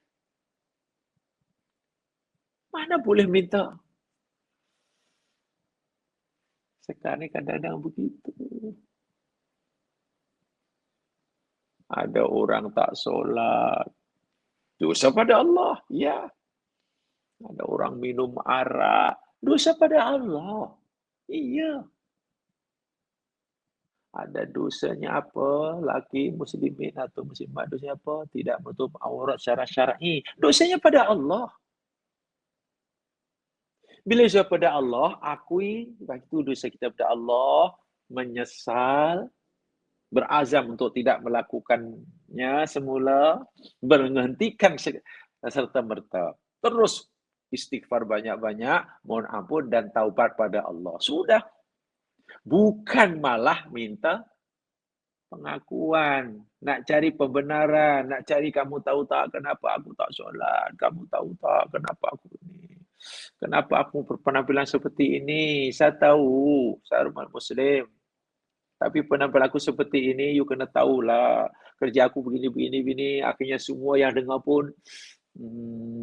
Speaker 1: Mana boleh minta? Sekarang ni kadang-kadang begitu. Ada orang tak solat. Dosa pada Allah. Ya. Ada orang minum arak. Dosa pada Allah. Iya. Ada dosanya apa? Laki muslimin atau muslimat dosanya apa? Tidak menutup aurat secara syar'i. Dosanya pada Allah. Bila dosa pada Allah, akui itu dosa kita pada Allah, menyesal, berazam untuk tidak melakukannya semula, berhentikan serta-merta. Terus istighfar banyak-banyak, mohon ampun dan taubat pada Allah. Sudah. Bukan malah minta pengakuan, nak cari pembenaran, nak cari kamu tahu tak kenapa aku tak solat, kamu tahu tak kenapa aku ni, kenapa aku berpenampilan seperti ini, saya tahu, saya umat Muslim, tapi penampilan aku seperti ini, you kena tahulah, kerja aku begini, akhirnya semua yang dengar pun,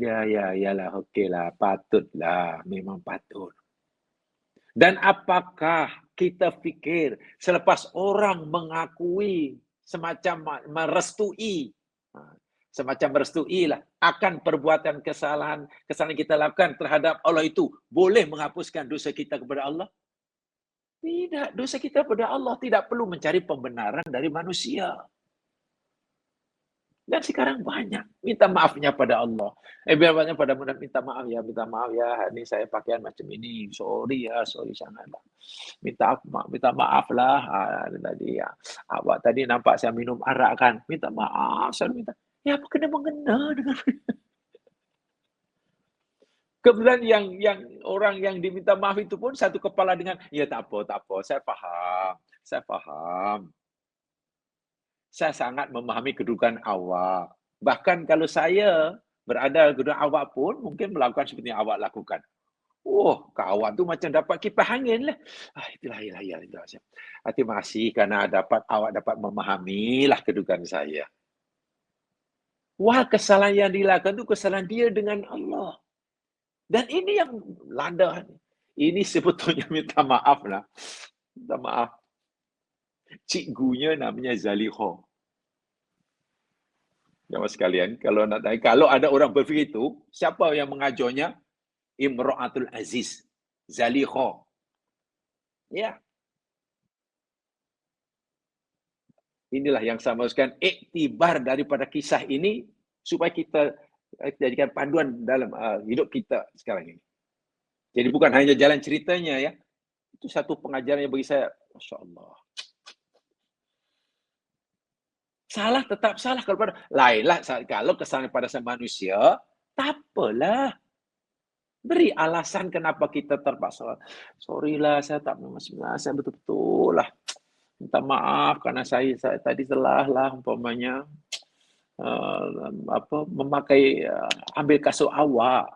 Speaker 1: yalah, okeylah, patutlah, memang patut. Dan apakah kita fikir selepas orang mengakui semacam merestui, semacam merestui lah akan perbuatan kesalahan kita lakukan terhadap Allah itu boleh menghapuskan dosa kita kepada Allah? Tidak, dosa kita kepada Allah tidak perlu mencari pembenaran dari manusia. Dan sekarang banyak minta maafnya pada Allah. Biar banyak pada minta maaf ya, hari ini saya pakaian macam ini, sorry sangatlah. Minta maaf lah. Tadi ya, awak tadi nampak saya minum arak kan, minta maaf, saya minta. Ya apa kena mengena dengan kemudian yang orang yang diminta maaf itu pun satu kepala dengan, ya tak apa, saya faham. Saya sangat memahami kedudukan awak. Bahkan kalau saya berada di kedudukan awak pun, mungkin melakukan seperti yang awak lakukan. Oh, kawan tu macam dapat kipas angin lah. Itulah. Terima kasih kerana awak dapat memahamilah kedudukan saya. Wah, kesalahan yang dilakukan itu kesalahan dia dengan Allah. Dan ini yang landa. Ini sebetulnya minta maaf lah. Minta maaf. Cikgunya namanya Zalihah. Jemaah sekalian, kalau ada orang berfikir itu, siapa yang mengajarnya? Imra'atul Aziz, Zalihah. Ya. Inilah yang saya maksudkan, iktibar daripada kisah ini supaya kita jadikan panduan dalam hidup kita sekarang ini. Jadi bukan hanya jalan ceritanya ya. Itu satu pengajaran yang bagi saya, Masya Allah. Salah tetap salah lainlah kalau kesalahan pada manusia, tak apalah. Beri alasan kenapa kita terpaksa. Sorry lah, saya tak sebenarnya saya betul-betul lah minta maaf karena saya tadi telah lah umpamanya memakai ambil kasut awak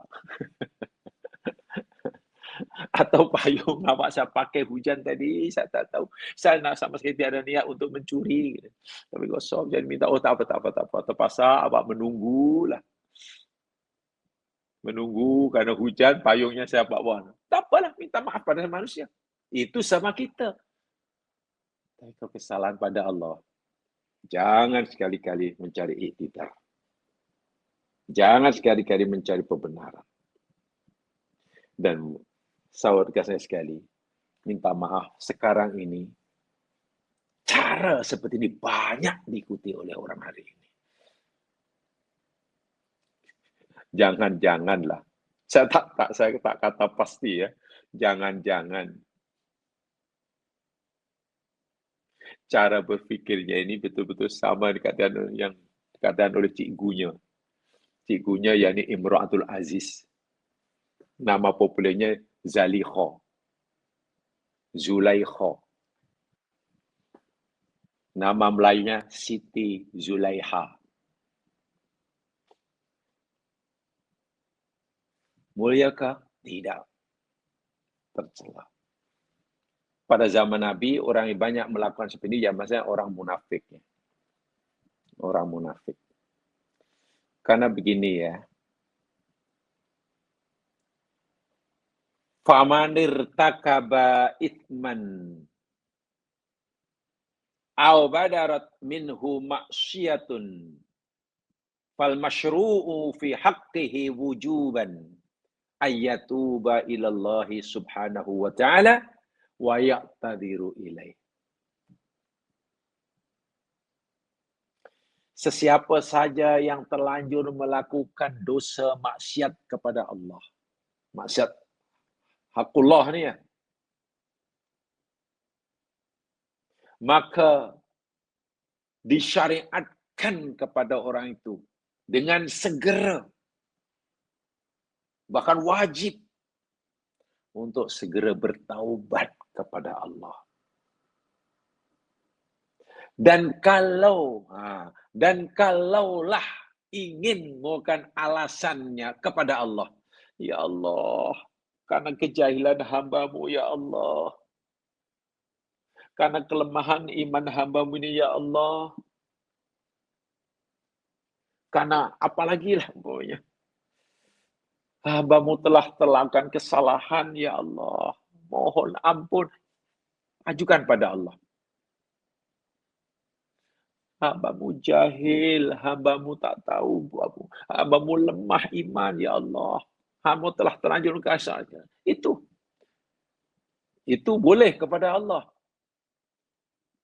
Speaker 1: atau payung awak saya pakai hujan tadi, saya tak tahu. Saya sama sekali tiada niat untuk mencuri. Gitu. Tapi gosok jangan minta, oh tak apa. Terpaksa awak menunggulah. Menunggu karena hujan, payungnya saya bawa. Tak apalah, minta maaf pada manusia. Itu sama kita. Tapi kalau kesalahan pada Allah, jangan sekali-kali mencari iktidal. Jangan sekali-kali mencari kebenaran. Dan saudara saya sekali, minta maaf sekarang ini, cara seperti ini banyak diikuti oleh orang hari ini. Jangan-janganlah. Saya tak kata pasti ya. Jangan-jangan cara berfikirnya ini betul-betul sama dikatakan yang dikatakan oleh cikgunya. Cikgunya yakni Imra'atul Aziz. Nama populernya Zalikha. Zulaikha. Nama Melayunya Siti Zulaiha. Muliakah? Tidak. Tercela. Pada zaman Nabi, orang yang banyak melakukan seperti ini, ya maksudnya orang munafik. Orang munafik. Karena begini ya, famanir takaba ithman aw badarat minhu ma'siyatun fal masyru'u fi haqqihi wujuban ayyatuba ilallahi subhanahu wa ta'ala wa ya'tadiru ilaih. Sesiapa saja yang terlanjur melakukan dosa maksiat kepada Allah. Maksiat hakullah ni ya. Maka disyariatkan kepada orang itu dengan segera. Bahkan wajib untuk segera bertaubat kepada Allah. Dan kalaulah ingin bukan alasannya kepada Allah. Ya Allah, karena kejahilan hamba-Mu ya Allah. Karena kelemahan iman hamba-Mu ini ya Allah. Karena apalagi lah pokoknya. Hamba-Mu telah melakukan kesalahan ya Allah. Mohon ampun. Ajukan pada Allah. Hamba-Mu jahil, hamba-Mu tak tahu, hamba-Mu lemah iman, ya Allah. Hamba telah terlanjur kasarnya. Itu boleh kepada Allah.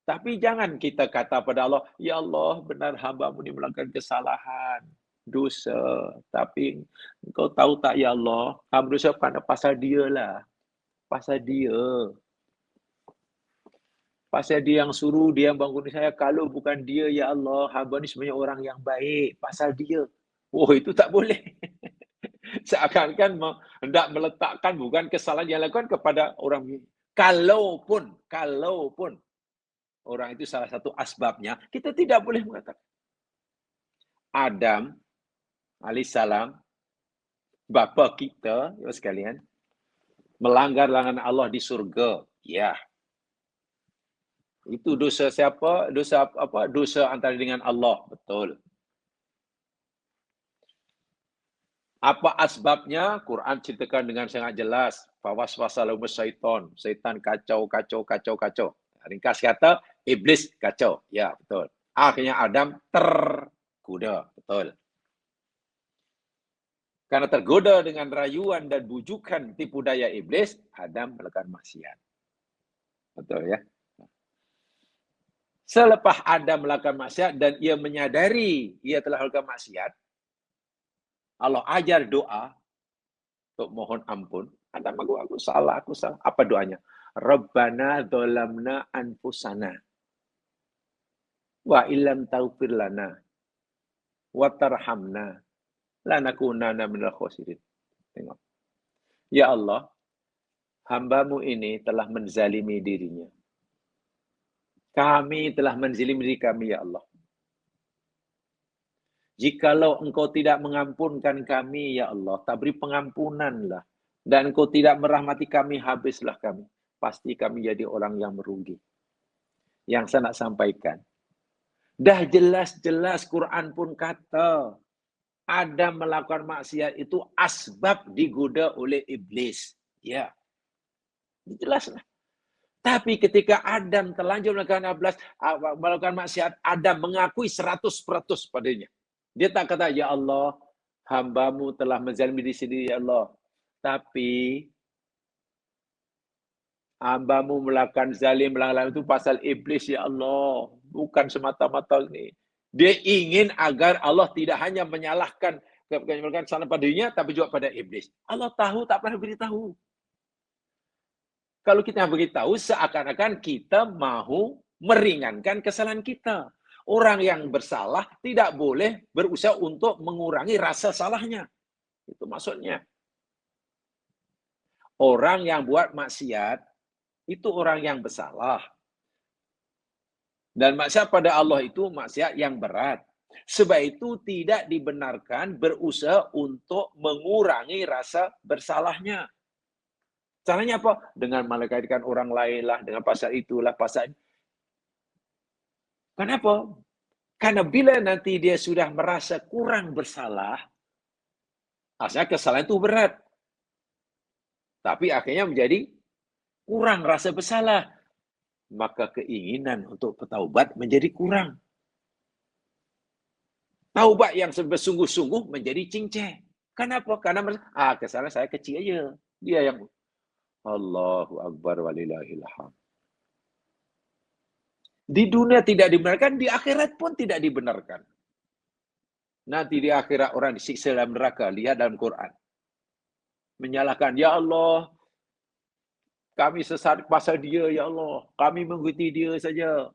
Speaker 1: Tapi jangan kita kata pada Allah, ya Allah benar hamba-Mu ini melakukan kesalahan, dosa. Tapi Engkau tahu tak ya Allah, hamba dosa karena pasal dia lah. Pasal dia. Pasal dia yang suruh, dia yang bangun saya. Kalau bukan dia, ya Allah, hamba ni sebenarnya orang yang baik. Pasal dia. Oh, itu tak boleh. Seakan-akan hendak meletakkan bukan kesalahan yang dilakukan kepada orang ini. Kalaupun orang itu salah satu asbabnya, kita tidak boleh mengatakan. Adam alaihissalam, bapa kita, ya sekalian, melanggar larangan Allah di surga. Ya, itu dosa siapa? Dosa apa? Dosa antara dengan Allah, betul. Apa asbabnya? Quran ceritakan dengan sangat jelas. Fawaswasa lahum syaitan. Syaitan kacau. Ringkas kata, iblis kacau. Ya, betul. Akhirnya Adam tergoda. Betul. Karena tergoda dengan rayuan dan bujukan tipu daya iblis, Adam melakukan maksiat. Betul ya? Selepas Adam melakukan maksiat dan ia menyadari ia telah melakukan maksiat, Allah ajar doa untuk mohon ampun. Adam, aku salah. Apa doanya? Rabbana dzalamna anfusana. Wa illam taghfir lana wa tarhamna lanakunanna minal khosirin. Tengok. Ya Allah, hamba-Mu ini telah menzalimi dirinya. Kami telah menzalimi diri kami, ya Allah. Jikalau Engkau tidak mengampunkan kami, ya Allah, tak beri pengampunanlah. Dan Engkau tidak merahmati kami, habislah kami. Pasti kami jadi orang yang merugi. Yang saya nak sampaikan. Dah jelas-jelas Quran pun kata, Adam melakukan maksiat itu asbab digoda oleh iblis. Ya, jelaslah. Tapi ketika Adam terlanjur melakukan maksiat, Adam mengakui 100% padanya. Dia tak kata, ya Allah, hamba-Mu telah menzalimi diri sendiri, ya Allah. Tapi hamba-Mu melakukan zalim, itu pasal iblis, ya Allah. Bukan semata-mata ini. Dia ingin agar Allah tidak hanya menyalahkan salah pada dirinya, tapi juga pada iblis. Allah tahu, tak pernah beritahu. Kalau kita beritahu, seakan-akan kita mahu meringankan kesalahan kita. Orang yang bersalah tidak boleh berusaha untuk mengurangi rasa salahnya. Itu maksudnya. Orang yang buat maksiat, itu orang yang bersalah. Dan maksiat pada Allah itu maksiat yang berat. Sebab itu tidak dibenarkan berusaha untuk mengurangi rasa bersalahnya. Caranya apa? Dengan mengkaitkan orang lain lah, dengan pasal itulah, pasal ini. Kenapa? Karena bila nanti dia sudah merasa kurang bersalah, asalnya kesalahan itu berat. Tapi akhirnya menjadi kurang rasa bersalah. Maka keinginan untuk bertaubat menjadi kurang. Taubat yang bersungguh-sungguh menjadi cincang. Kenapa? Karena kesalahan saya kecil aja. Dia yang Allahu Akbar walillahil hamd. Di dunia tidak dibenarkan, di akhirat pun tidak dibenarkan. Nanti di akhirat orang disiksa dalam neraka, lihat dalam Quran. Menyalahkan, ya Allah, kami sesat pasal dia, ya Allah. Kami mengikuti dia saja.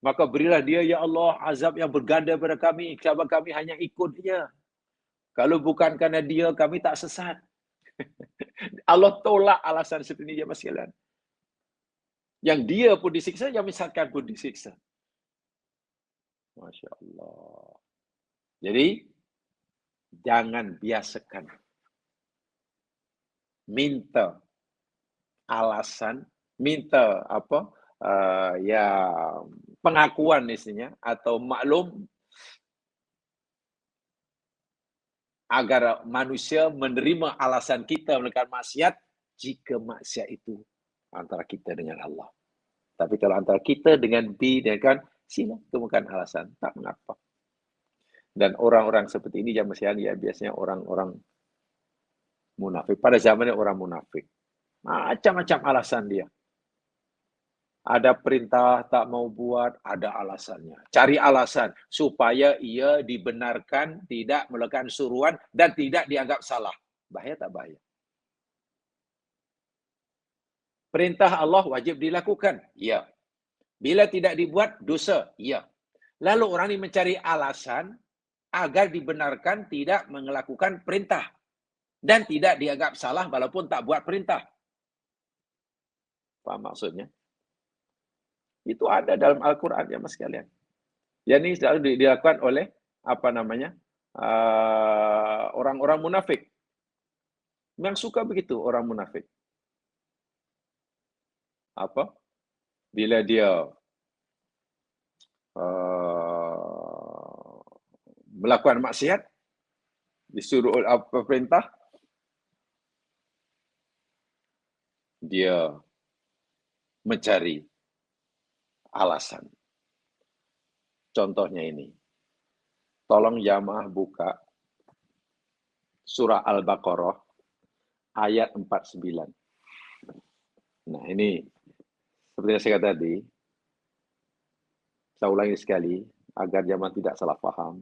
Speaker 1: Maka berilah dia, ya Allah, azab yang berganda pada kami. Sebab kami hanya ikut dia. Kalau bukan karena dia, kami tak sesat. Allah tolak alasan seperti ini, jemaah sekalian. Yang dia pun disiksa, yang misalkan pun disiksa. Masya Allah. Jadi, jangan biasakan minta alasan, minta apa? Ya pengakuan isinya atau maklum agar manusia menerima alasan kita melakukan maksiat jika maksiat itu antara kita dengan Allah. Tapi kalau antara kita dengan B, kan sila temukan alasan, tak mengapa. Dan orang-orang seperti ini jamaah sekalian ya biasanya orang-orang munafik. Pada zamannya orang munafik. Macam-macam alasan dia. Ada perintah tak mau buat, ada alasannya. Cari alasan supaya ia dibenarkan, tidak melakukan suruhan dan tidak dianggap salah. Bahaya tak bahaya? Perintah Allah wajib dilakukan. Ya. Bila tidak dibuat, dosa. Ya. Lalu orang ini mencari alasan agar dibenarkan tidak melakukan perintah. Dan tidak dianggap salah walaupun tak buat perintah. Apa maksudnya? Itu ada dalam Al-Quran ya mas sekalian. Yang ini selalu dilakukan oleh orang-orang munafik. Yang suka begitu orang munafik. Apa? Bila dia melakukan maksiat, disuruh apa perintah, dia mencari alasan. Contohnya ini. Tolong jamaah buka surah Al-Baqarah ayat 49. Nah, ini seperti yang saya kata tadi, saya ulangi sekali agar jamaah tidak salah paham.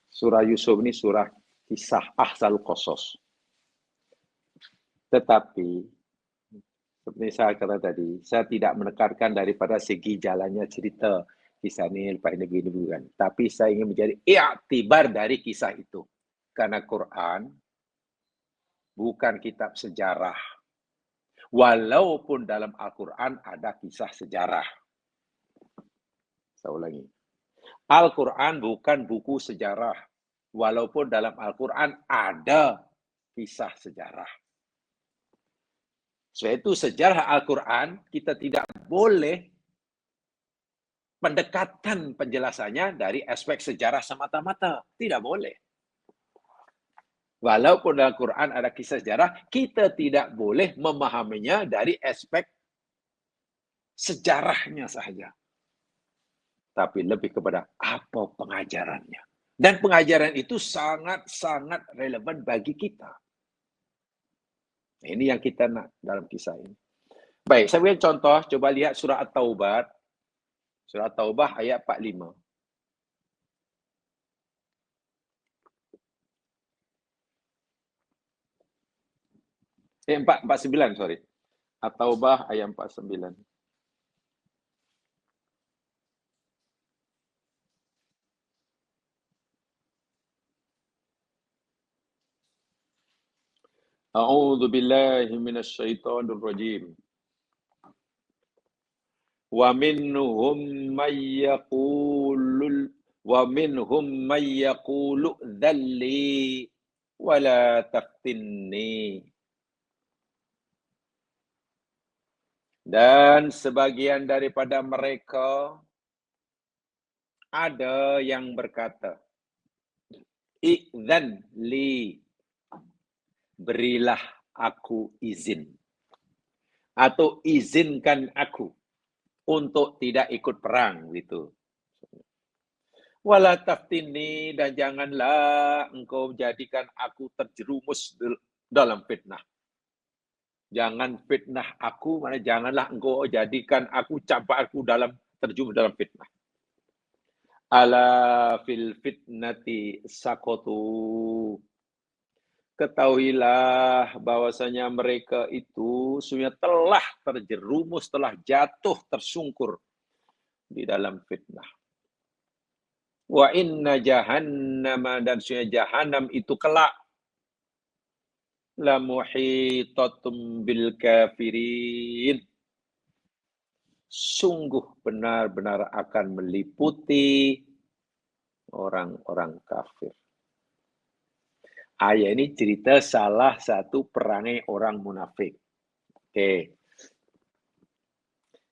Speaker 1: Surah Yusuf ini surah kisah Ahzal Qasas. Tetapi Seperti saya kata tadi, saya tidak menekankan daripada segi jalannya cerita kisah ini, lepas ini begini bukan. Tapi saya ingin menjadi iktibar dari kisah itu. Karena Quran bukan kitab sejarah. Walaupun dalam Al-Quran ada kisah sejarah. Saya ulangi. Al-Quran bukan buku sejarah. Walaupun dalam Al-Quran ada kisah sejarah. Sebab itu sejarah Al-Quran kita tidak boleh pendekatan penjelasannya dari aspek sejarah semata-mata. Tidak boleh. Walaupun dalam Quran ada kisah sejarah, kita tidak boleh memahaminya dari aspek sejarahnya saja. Tapi lebih kepada apa pengajarannya. Dan pengajaran itu sangat-sangat relevan bagi kita. Ini yang kita nak dalam kisah ini. Baik, saya beri contoh. Coba lihat surah At-Taubah. Surah At-Taubah ayat 45. 49, sorry. At-Taubah ayat 49. A'udzu billahi minasyaitonir rajim. Wa minhum may yaqulu dhalli wa la taftinni. Dan sebagian daripada mereka ada yang berkata, "Idzan li, berilah aku izin." Atau izinkan aku untuk tidak ikut perang gitu. Wala taftini, dan janganlah engkau jadikan aku terjerumus dalam fitnah. Jangan fitnah aku, mana janganlah engkau jadikan aku campak aku terjerumus dalam fitnah. Ala fil fitnati sakotu. Ketahuilah bahwasanya mereka itu sebenarnya telah terjerumus, telah jatuh tersungkur di dalam fitnah. Wa inna jahannama, dan sebenarnya jahanam itu kelak la muhitatum bil kafirin. Sungguh benar-benar akan meliputi orang-orang kafir. Ayat ini cerita salah satu perangai orang munafik. Oke.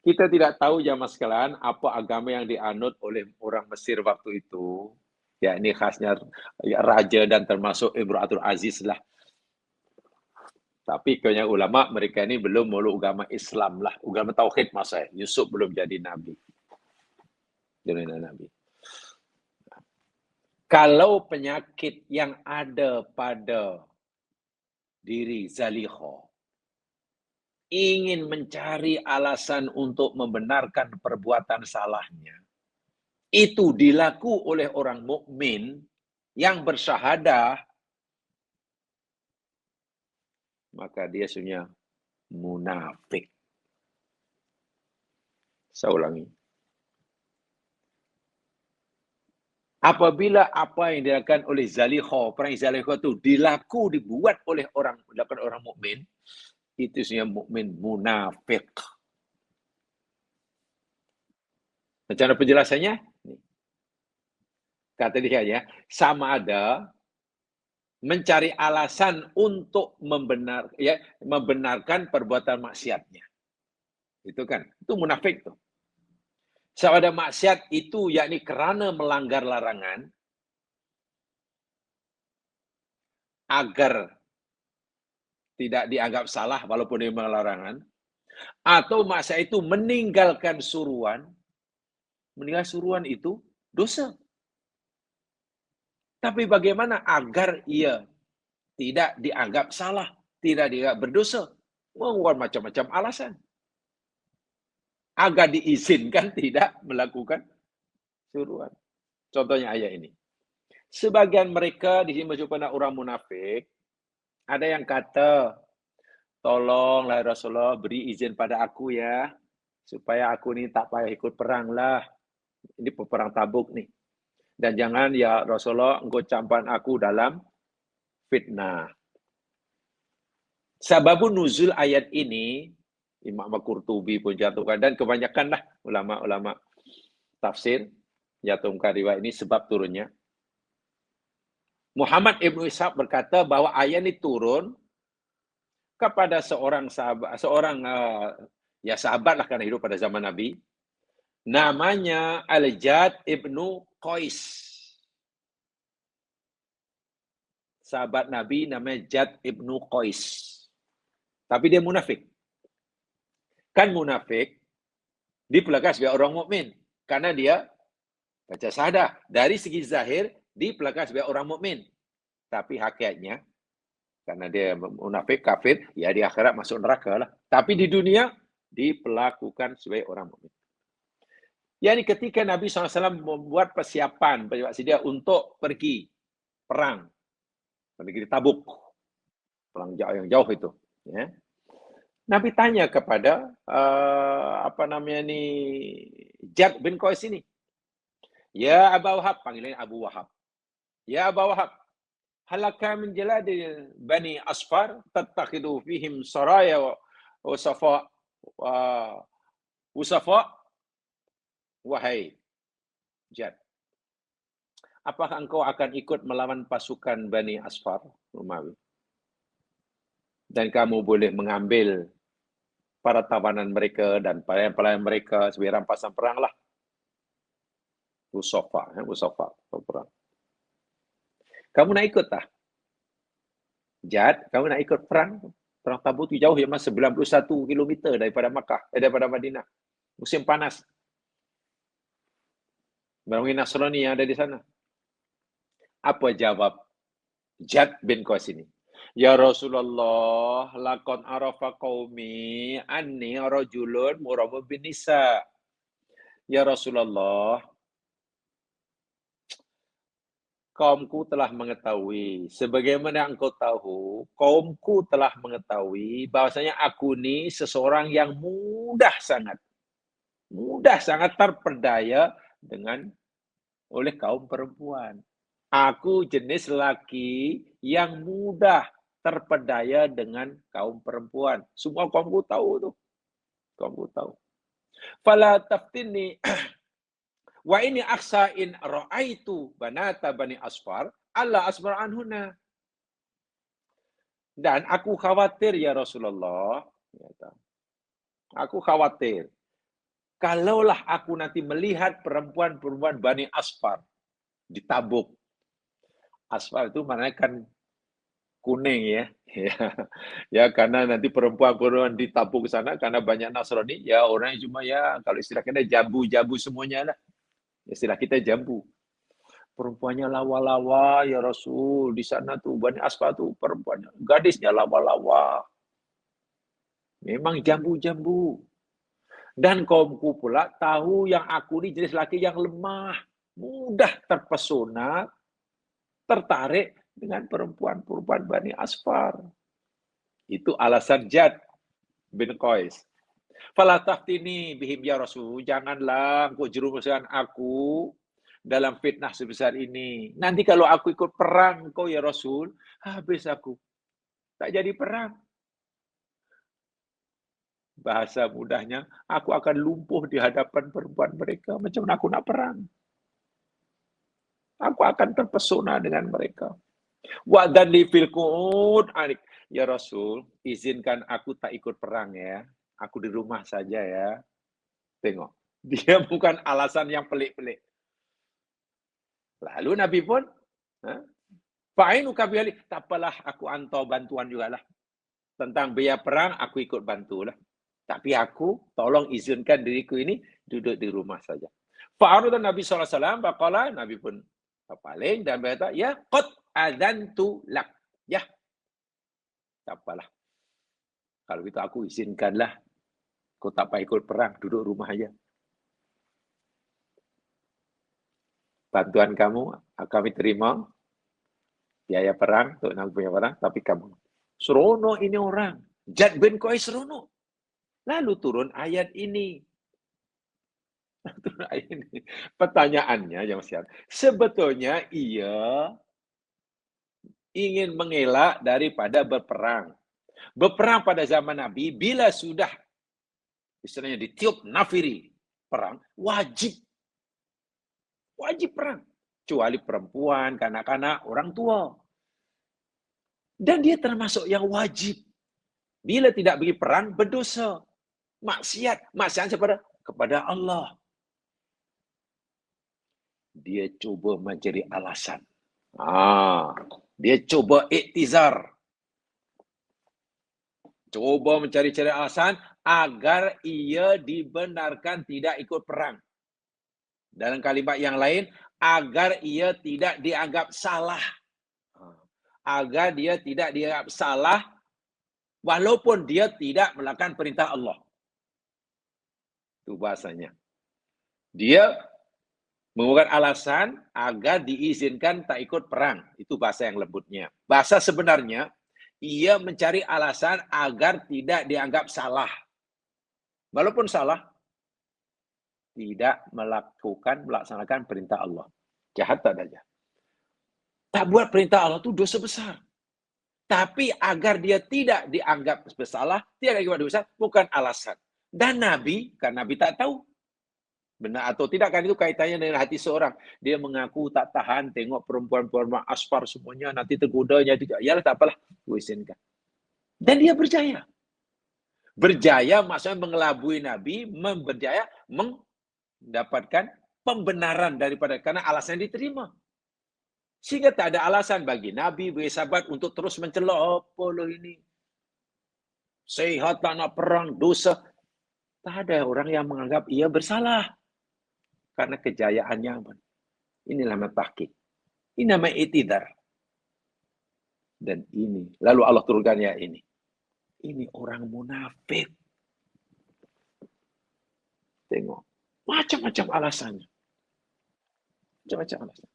Speaker 1: Kita tidak tahu jamaah sekalian apa agama yang dianut oleh orang Mesir waktu itu. Ya, ini khasnya raja dan termasuk Imratul Aziz lah. Tapi kebanyakan ulama mereka ini belum meluk agama Islam lah. Agama Tauhid masa Yusuf belum jadi Nabi. Jadi Nabi. Kalau penyakit yang ada pada diri Zalikha ingin mencari alasan untuk membenarkan perbuatan salahnya, itu dilaku oleh orang mukmin yang bersyahadah, maka dia sebenarnya munafik. Saya ulangi. Apabila apa yang dilakukan oleh Zalikha, perang Zalikha itu dibuat oleh orang mukmin, itu sebenarnya mukmin munafik. Macam mana penjelasannya? Kata dia ya, sama ada mencari alasan untuk membenarkan perbuatan maksiatnya. Itu kan, itu munafik tuh. Sama ada maksiat itu yakni kerana melanggar larangan agar tidak dianggap salah walaupun dia melanggar larangan, atau maksiat itu meninggalkan suruhan. Meninggal suruhan itu dosa. Tapi bagaimana agar ia tidak dianggap salah, tidak dianggap berdosa? Mengeluarkan macam-macam alasan. Agar diizinkan tidak melakukan suruhan. Contohnya ayat ini. Sebagian mereka di sini merupakan orang munafik, ada yang kata, tolonglah Rasulullah beri izin pada aku ya, supaya aku ni tak payah ikut perang lah. Ini perang Tabuk nih. Dan jangan ya Rasulullah engkau campurkan aku dalam fitnah. Sababun nuzul ayat ini, Imam Al-Qurtubi pun jatuhkan, dan kebanyakan lah ulama-ulama tafsir jatuhkan riwayat ini sebab turunnya. Muhammad Ibn Ishaq berkata bahwa ayat ini turun kepada seorang sahabat, sahabat lah karena hidup pada zaman Nabi. Namanya Al-Jad Ibnu Qais. Sahabat Nabi namanya Jad Ibnu Qais. Tapi dia munafik. Kan munafik dipelakas sebagai orang mukmin karena dia baca syahadah. Dari segi zahir dipelakas sebagai orang mukmin. Tapi hakikatnya karena dia munafik, kafir, ya di akhirat masuk neraka lah. Tapi di dunia diperlakukan sebagai orang mukmin. Yani ketika Nabi SAW membuat persiapan dia untuk pergi perang negeri Tabuk, perang yang jauh itu. Ya. Nabi tanya kepada Jad bin Qais ini, ya Abu Wahab, panggilannya Abu Wahab. Ya Abu Wahab, halaka min jaladi Bani Asfar tattakhidu fihim saraya wa usafa. Wahai Jad, apakah engkau akan ikut melawan pasukan Bani Asfar, Romawi? Dan kamu boleh mengambil para tawanan mereka dan pelayan-pelayan mereka sebagai rampasan perang lah. Usafa, perang. Kamu nak ikut tak? Jad, kamu nak ikut perang? Perang Tabuk itu jauh, cuma 91 km daripada Makkah, daripada Madinah. Musim panas. Orang Nasrani yang ada di sana. Apa jawab Jad bin Qais ini? Ya Rasulullah, laqad arafa qaumi anni rajulun murabbun bin nisa. Ya Rasulullah, kaumku telah mengetahui, sebagaimana engkau tahu, kaumku telah mengetahui bahwasanya aku ni seseorang yang mudah sangat terpedaya oleh kaum perempuan. Aku jenis laki yang mudah terpedaya dengan kaum perempuan. Semua kaumku tahu tu. Kaumku tahu. Fala taftinni wa ini aksa in ra'aitu banata Bani Asfar alla asbar anhuna. Dan aku khawatir ya Rasulullah. Aku khawatir. Kalaulah aku nanti melihat perempuan-perempuan Bani Asfar di Tabuk. Asfar itu maknanya kan kuning ya. Ya karena nanti perempuan-perempuan di Tabuk sana karena banyak Nasrani, ya orang cuma ya kalau istilah kita jambu-jambu semuanya lah. Istilah kita jambu. Perempuannya lawa-lawa ya Rasul, di sana tuh Bani Asfar tuh perempuannya, gadisnya lawa-lawa. Memang jambu-jambu. Dan kaumku pula tahu yang aku ini jenis laki yang lemah, mudah terpesona, tertarik dengan perempuan-perempuan Bani Asfar. Itu alasan Jad bin Qais. Fala taftini bihim ya Rasul, janganlah engkau jerumuskan aku dalam fitnah sebesar ini. Nanti kalau aku ikut perang engkau ya Rasul, habis aku. Tak jadi perang. Bahasa mudahnya, aku akan lumpuh di hadapan perempuan mereka. Macam mana aku nak perang? Aku akan terpesona dengan mereka. Wa'dan li fil qu'ud anik. Ya Rasul, izinkan aku tak ikut perang ya. Aku di rumah saja ya. Tengok. Dia bukan alasan yang pelik-pelik. Lalu Nabi pun, fa'inu kabiyali, tak apalah aku hantar bantuan jugalah. Tentang biaya perang, aku ikut bantulah. Tapi aku, tolong izinkan diriku ini duduk di rumah saja. Fa'arudan Nabi SAW, baqala, Nabi pun paling dan berkata, ya, qad adzantu lak. Ya, tak apalah. Kalau itu aku izinkanlah. Kau tak payah ikut perang, duduk rumah aja. Bantuan kamu, kami terima. Biaya perang, untuk Nabi punya perang, tapi kamu. Serono ini orang. Jad bin Qais runuk. Lalu turun ayat ini. Pertanyaannya, yang sebetulnya ia ingin mengelak daripada berperang. Berperang pada zaman Nabi, bila sudah istilahnya ditiup nafiri perang, wajib perang. Kecuali perempuan, kanak-kanak, orang tua. Dan dia termasuk yang wajib. Bila tidak pergi perang, berdosa. Maksiat kepada Allah. Dia cuba mencari alasan. Dia coba iktizar. Coba mencari-cari alasan agar ia dibenarkan tidak ikut perang. Dalam kalimat yang lain, agar ia tidak dianggap salah. Agar dia tidak dianggap salah walaupun dia tidak melakukan perintah Allah. Itu bahasanya. Dia mengeluarkan alasan agar diizinkan tak ikut perang. Itu bahasa yang lembutnya. Bahasa sebenarnya, ia mencari alasan agar tidak dianggap salah. Walaupun salah, tidak melaksanakan perintah Allah. Jahat tak ada. Tak buat perintah Allah itu dosa besar. Tapi agar dia tidak dianggap bersalah, tidak dianggap dosa, bukan alasan. Dan Nabi, kan Nabi tak tahu benar atau tidak, kan itu kaitannya dengan hati seorang. Dia mengaku tak tahan tengok perempuan-perempuan aspar semuanya, nanti tergodanya. Yalah tak apalah, izinkan. Dan dia berjaya. Berjaya maksudnya mengelabui Nabi, berjaya mendapatkan pembenaran daripada, karena alasan diterima. Sehingga tak ada alasan bagi Nabi, bagi sahabat untuk terus mencela, apa lo ini? Sehat tak nak perang, dosa. Tak ada orang yang menganggap ia bersalah. Karena kejayaannya. Ini namanya tahqiq. Ini namanya iktidar. Dan ini, lalu Allah turunkan ya ini. Ini orang munafik. Tengok. Macam-macam alasannya. Macam-macam alasan.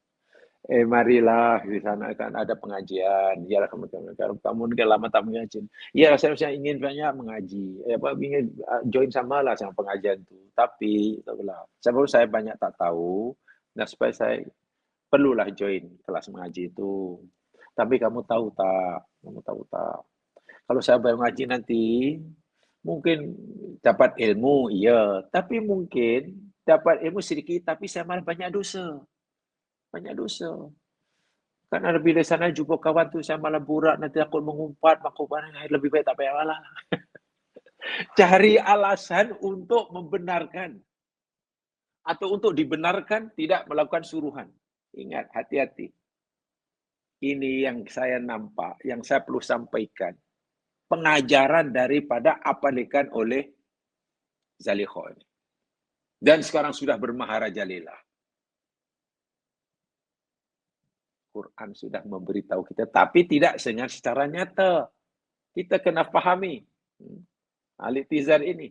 Speaker 1: Marilah di sana kan ada pengajian. Yalah kamu kan lama tak mengaji. Ya saya ingin banyak mengaji. Ingin join sama lah sama pengajian itu. Tapi sebab saya banyak tak tahu. Nah supaya saya perlulah join kelas mengaji itu. Tapi kamu tahu tak? Kalau saya mengaji nanti mungkin dapat ilmu, iya. Tapi mungkin dapat ilmu sedikit, tapi saya malah banyak dosa. Karena bila sana jumpa kawan tu saya malah burak, nanti takut mengumpat, lebih baik tak payah malah. Cari alasan untuk membenarkan atau untuk dibenarkan tidak melakukan suruhan. Ingat, hati-hati. Ini yang saya nampak, yang saya perlu sampaikan. Pengajaran daripada apa dilakukan oleh Zalikha ini. Dan sekarang sudah bermaharajalela. Quran sudah memberitahu kita, tapi tidak dengan secara nyata. Kita kena pahami al-iktizar ini.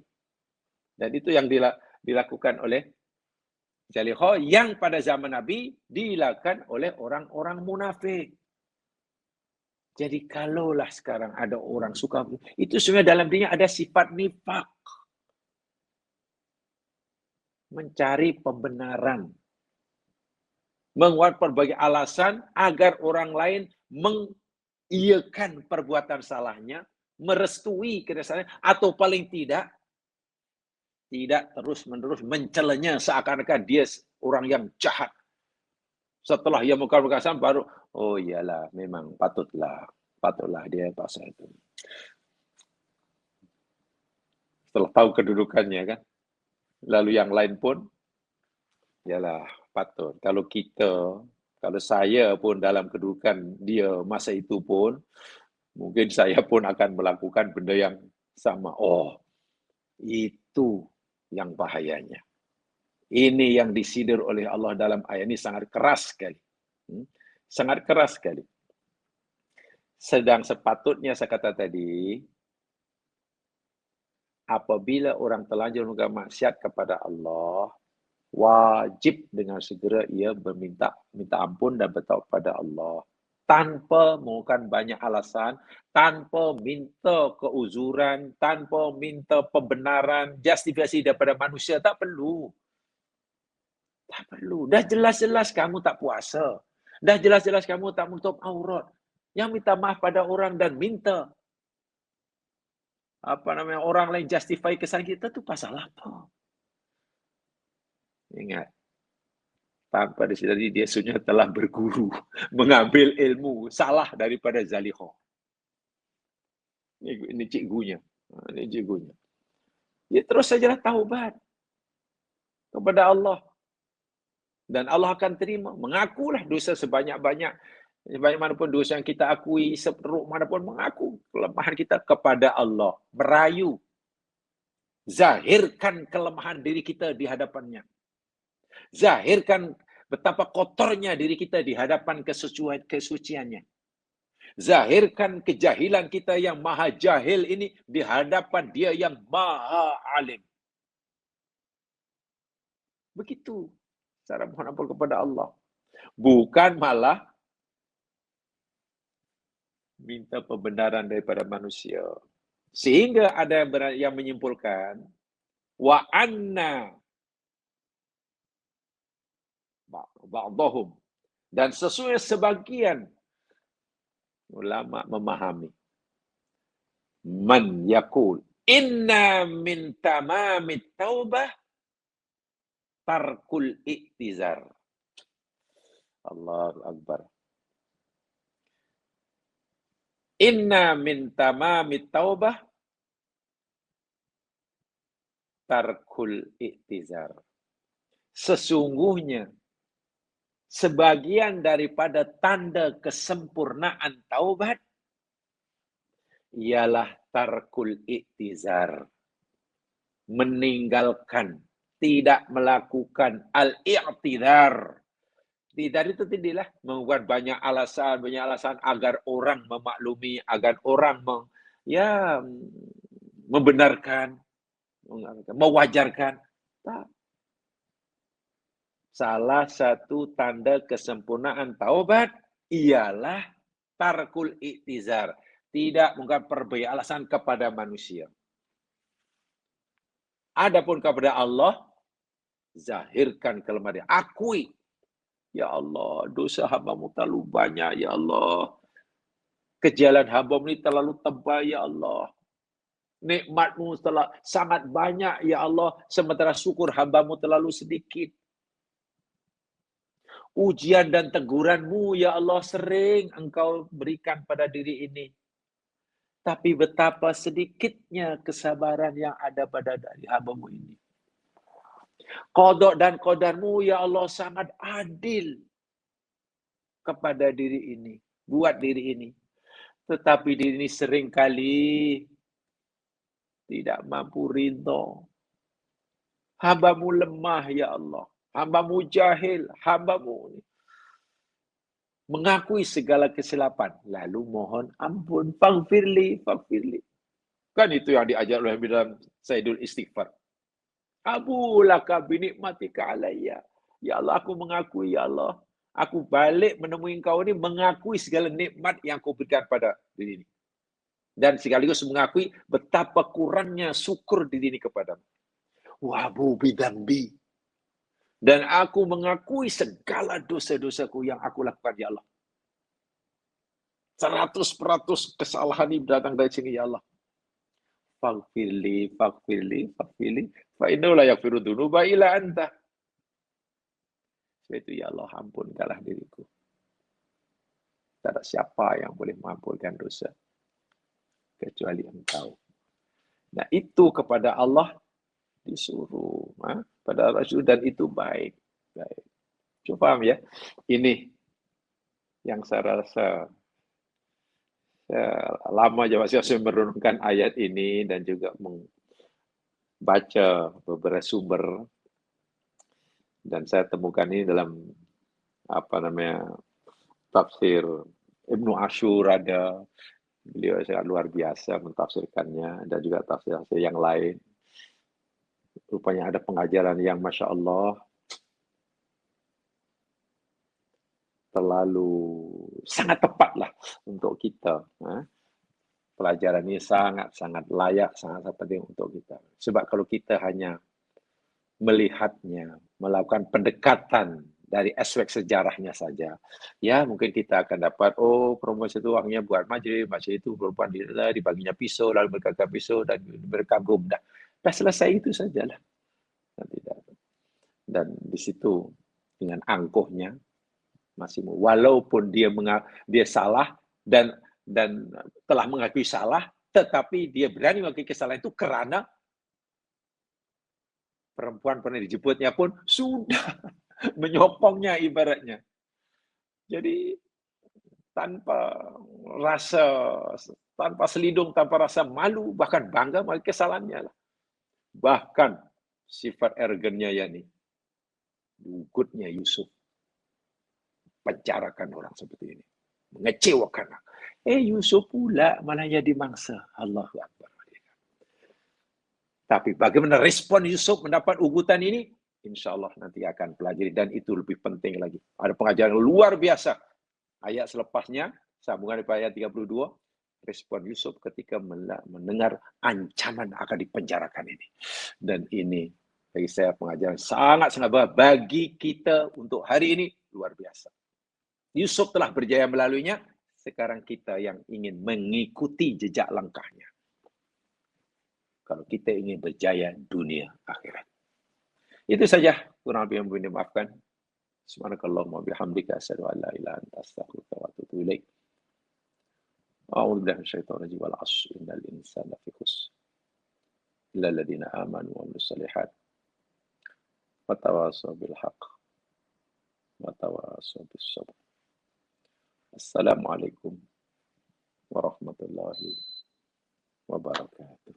Speaker 1: Dan itu yang dilakukan oleh Zalikha, yang pada zaman Nabi dilakukan oleh orang-orang munafik. Jadi kalaulah sekarang ada orang suka, itu sebenarnya dalam dirinya ada sifat nifak. Mencari pembenaran. Menguat berbagai alasan agar orang lain mengiyakan perbuatan salahnya, merestui kesalahannya, atau paling tidak terus-menerus mencelanya seakan-akan dia orang yang jahat. Setelah ia melakukan perkasaan baru, oh iyalah, memang patutlah dia pasal itu. Setelah tahu kedudukannya kan. Lalu yang lain pun, iyalah patut. Kalau saya pun dalam kedudukan dia masa itu pun, mungkin saya pun akan melakukan benda yang sama. Oh, itu yang bahayanya. Ini yang disindir oleh Allah dalam ayat ini sangat keras sekali. Sangat keras sekali. Sedang sepatutnya saya kata tadi, apabila orang terlanjur melakukan maksiat kepada Allah, wajib dengan segera ia minta ampun dan bertaubat kepada Allah. tanpa menggunakan banyak alasan, tanpa minta keuzuran, tanpa minta pembenaran, justifikasi daripada manusia. Tak perlu. Tak perlu. Dah jelas-jelas kamu tak puasa. Dah jelas-jelas kamu tak menutup aurat. Yang minta maaf pada orang dan minta orang lain justify kesalahan kita tu pasal apa? Ingat, tanpa disedari dia sebenarnya telah berguru, mengambil ilmu salah daripada Zalikhah. Ini cikgunya. Ini cikgunya. Dia terus sajalah taubat kepada Allah. Dan Allah akan terima. Mengakulah dosa sebanyak-banyak. Sebanyak manapun dosa yang kita akui, seperuk manapun mengaku kelemahan kita kepada Allah. Merayu. Zahirkan kelemahan diri kita di hadapannya. Zahirkan betapa kotornya diri kita di hadapan kesuciannya. Zahirkan kejahilan kita yang maha jahil ini di hadapan dia yang maha alim. Begitu cara mohon ampun kepada Allah. Bukan malah minta pembenaran daripada manusia. Sehingga ada yang menyimpulkan wa anna ba'dahum, dan sesuai sebagian ulama memahami, man yaqul inna min tamamit taubah tarkul i'tizar. Allahu akbar. Inna min tamamit taubah tarkul i'tizar. Sesungguhnya sebagian daripada tanda kesempurnaan taubat ialah tarkul i'tizar. Meninggalkan, tidak melakukan al-i'tizar. I'tizar itu tidaklah membuat banyak alasan agar orang memaklumi, agar orang membenarkan, mewajarkan. Tak. Salah satu tanda kesempurnaan taubat ialah tarkul i'tizar. Tidak menggunakan berbagai alasan kepada manusia. Adapun kepada Allah, zahirkan kelemahan. Akui, ya Allah, dosa hamba-Mu terlalu banyak, ya Allah. Kejalan hamba-Mu ini terlalu tebal, ya Allah. Nikmat-Mu telah sangat banyak, ya Allah. Sementara syukur hamba-Mu terlalu sedikit. Ujian dan teguran-Mu, ya Allah, sering Engkau berikan pada diri ini. Tapi betapa sedikitnya kesabaran yang ada pada diri hamba-Mu ini. Qada dan qadar-Mu, ya Allah, sangat adil kepada diri ini. Buat diri ini. Tetapi diri ini seringkali tidak mampu ridha. Hamba-Mu lemah, ya Allah. Hamba-Mu jahil. Hamba-Mu mengakui segala kesilapan. Lalu mohon ampun. Faghfirli, faghfirli. Kan itu yang diajar oleh dalam Sayyidul Istighfar. Abu laka binikmatika alayya. Ya Allah, aku mengakui, ya Allah. Aku balik menemui engkau ini mengakui segala nikmat yang kau berikan pada diri ini. Dan sekaligus mengakui betapa kurangnya syukur diri ini kepadamu. Wa abu bidambi. Dan aku mengakui segala dosa-dosaku yang aku lakukan, ya Allah. 100% kesalahan ini datang dari sini, ya Allah. Faghfirli, faghfirli, faghfirli. Fa innahu la yaghfiru dzunuba illa anta. Itu, ya Allah, ampunkanlah diriku. Tak ada siapa yang boleh mengampunkan dosa kecuali Engkau. Nah, itu kepada Allah disuruh, pada Rasul, dan itu baik. Baik. Coba paham ya? Ini yang saya rasa lama saya merenungkan ayat ini dan juga membaca beberapa sumber, dan saya temukan ini dalam tafsir Ibnu Ashur ada. Beliau sangat luar biasa mentafsirkannya, dan juga tafsir-tafsir yang lain. Rupanya ada pengajaran yang Masya Allah. terlalu sangat tepatlah untuk kita. Pelajaran ini sangat-sangat layak, sangat penting untuk kita. Sebab kalau kita hanya melihatnya, melakukan pendekatan dari aspek sejarahnya saja, ya mungkin kita akan dapat, oh promosi itu uangnya buat majlis itu perempuan dibaginya pisau, lalu mereka pisau dan mereka dah selesai itu sajalah. Dan di situ dengan angkuhnya masih walaupun dia salah dan telah mengakui salah, tetapi dia berani mengakui kesalahan itu karena perempuan pernah dijemputnya pun sudah menyokongnya ibaratnya. Jadi tanpa selidung, tanpa rasa malu, bahkan bangga mengakui kesalahannya. Bahkan sifat arrogantnya Yani, gugutnya Yusuf, penjarakan orang seperti ini, mengecewakan. Yusuf pula malah jadi mangsa. Allahu Akbar. Tapi bagaimana respon Yusuf mendapat ugutan ini? Insya Allah nanti akan pelajari, dan itu lebih penting lagi. Ada pengajaran luar biasa. Ayat selepasnya, sambungan dari ayat 32, respon Yusuf ketika mendengar ancaman akan dipenjarakan ini. Dan ini bagi saya pengajaran sangat-sangat bagi kita untuk hari ini, luar biasa. Yusuf telah berjaya melaluinya, sekarang kita yang ingin mengikuti jejak langkahnya. Kalau kita ingin berjaya dunia akhirat. Itu saja, kurang lebih yang boleh dimaafkan. Subhanakallahumma bihamdika asyhadu an la ilaha illa anta astaghfiruka wa atubu ilaik. A'udzu billahi minasyaitonir rajim. Wal 'asri innal insana lafi khusr. Illa alladziina aamanu wa 'amilus shalihaat. Wa tawassaw bil haqq. Wa tawassaw bis sabr. Assalamualaikum warahmatullahi wabarakatuh.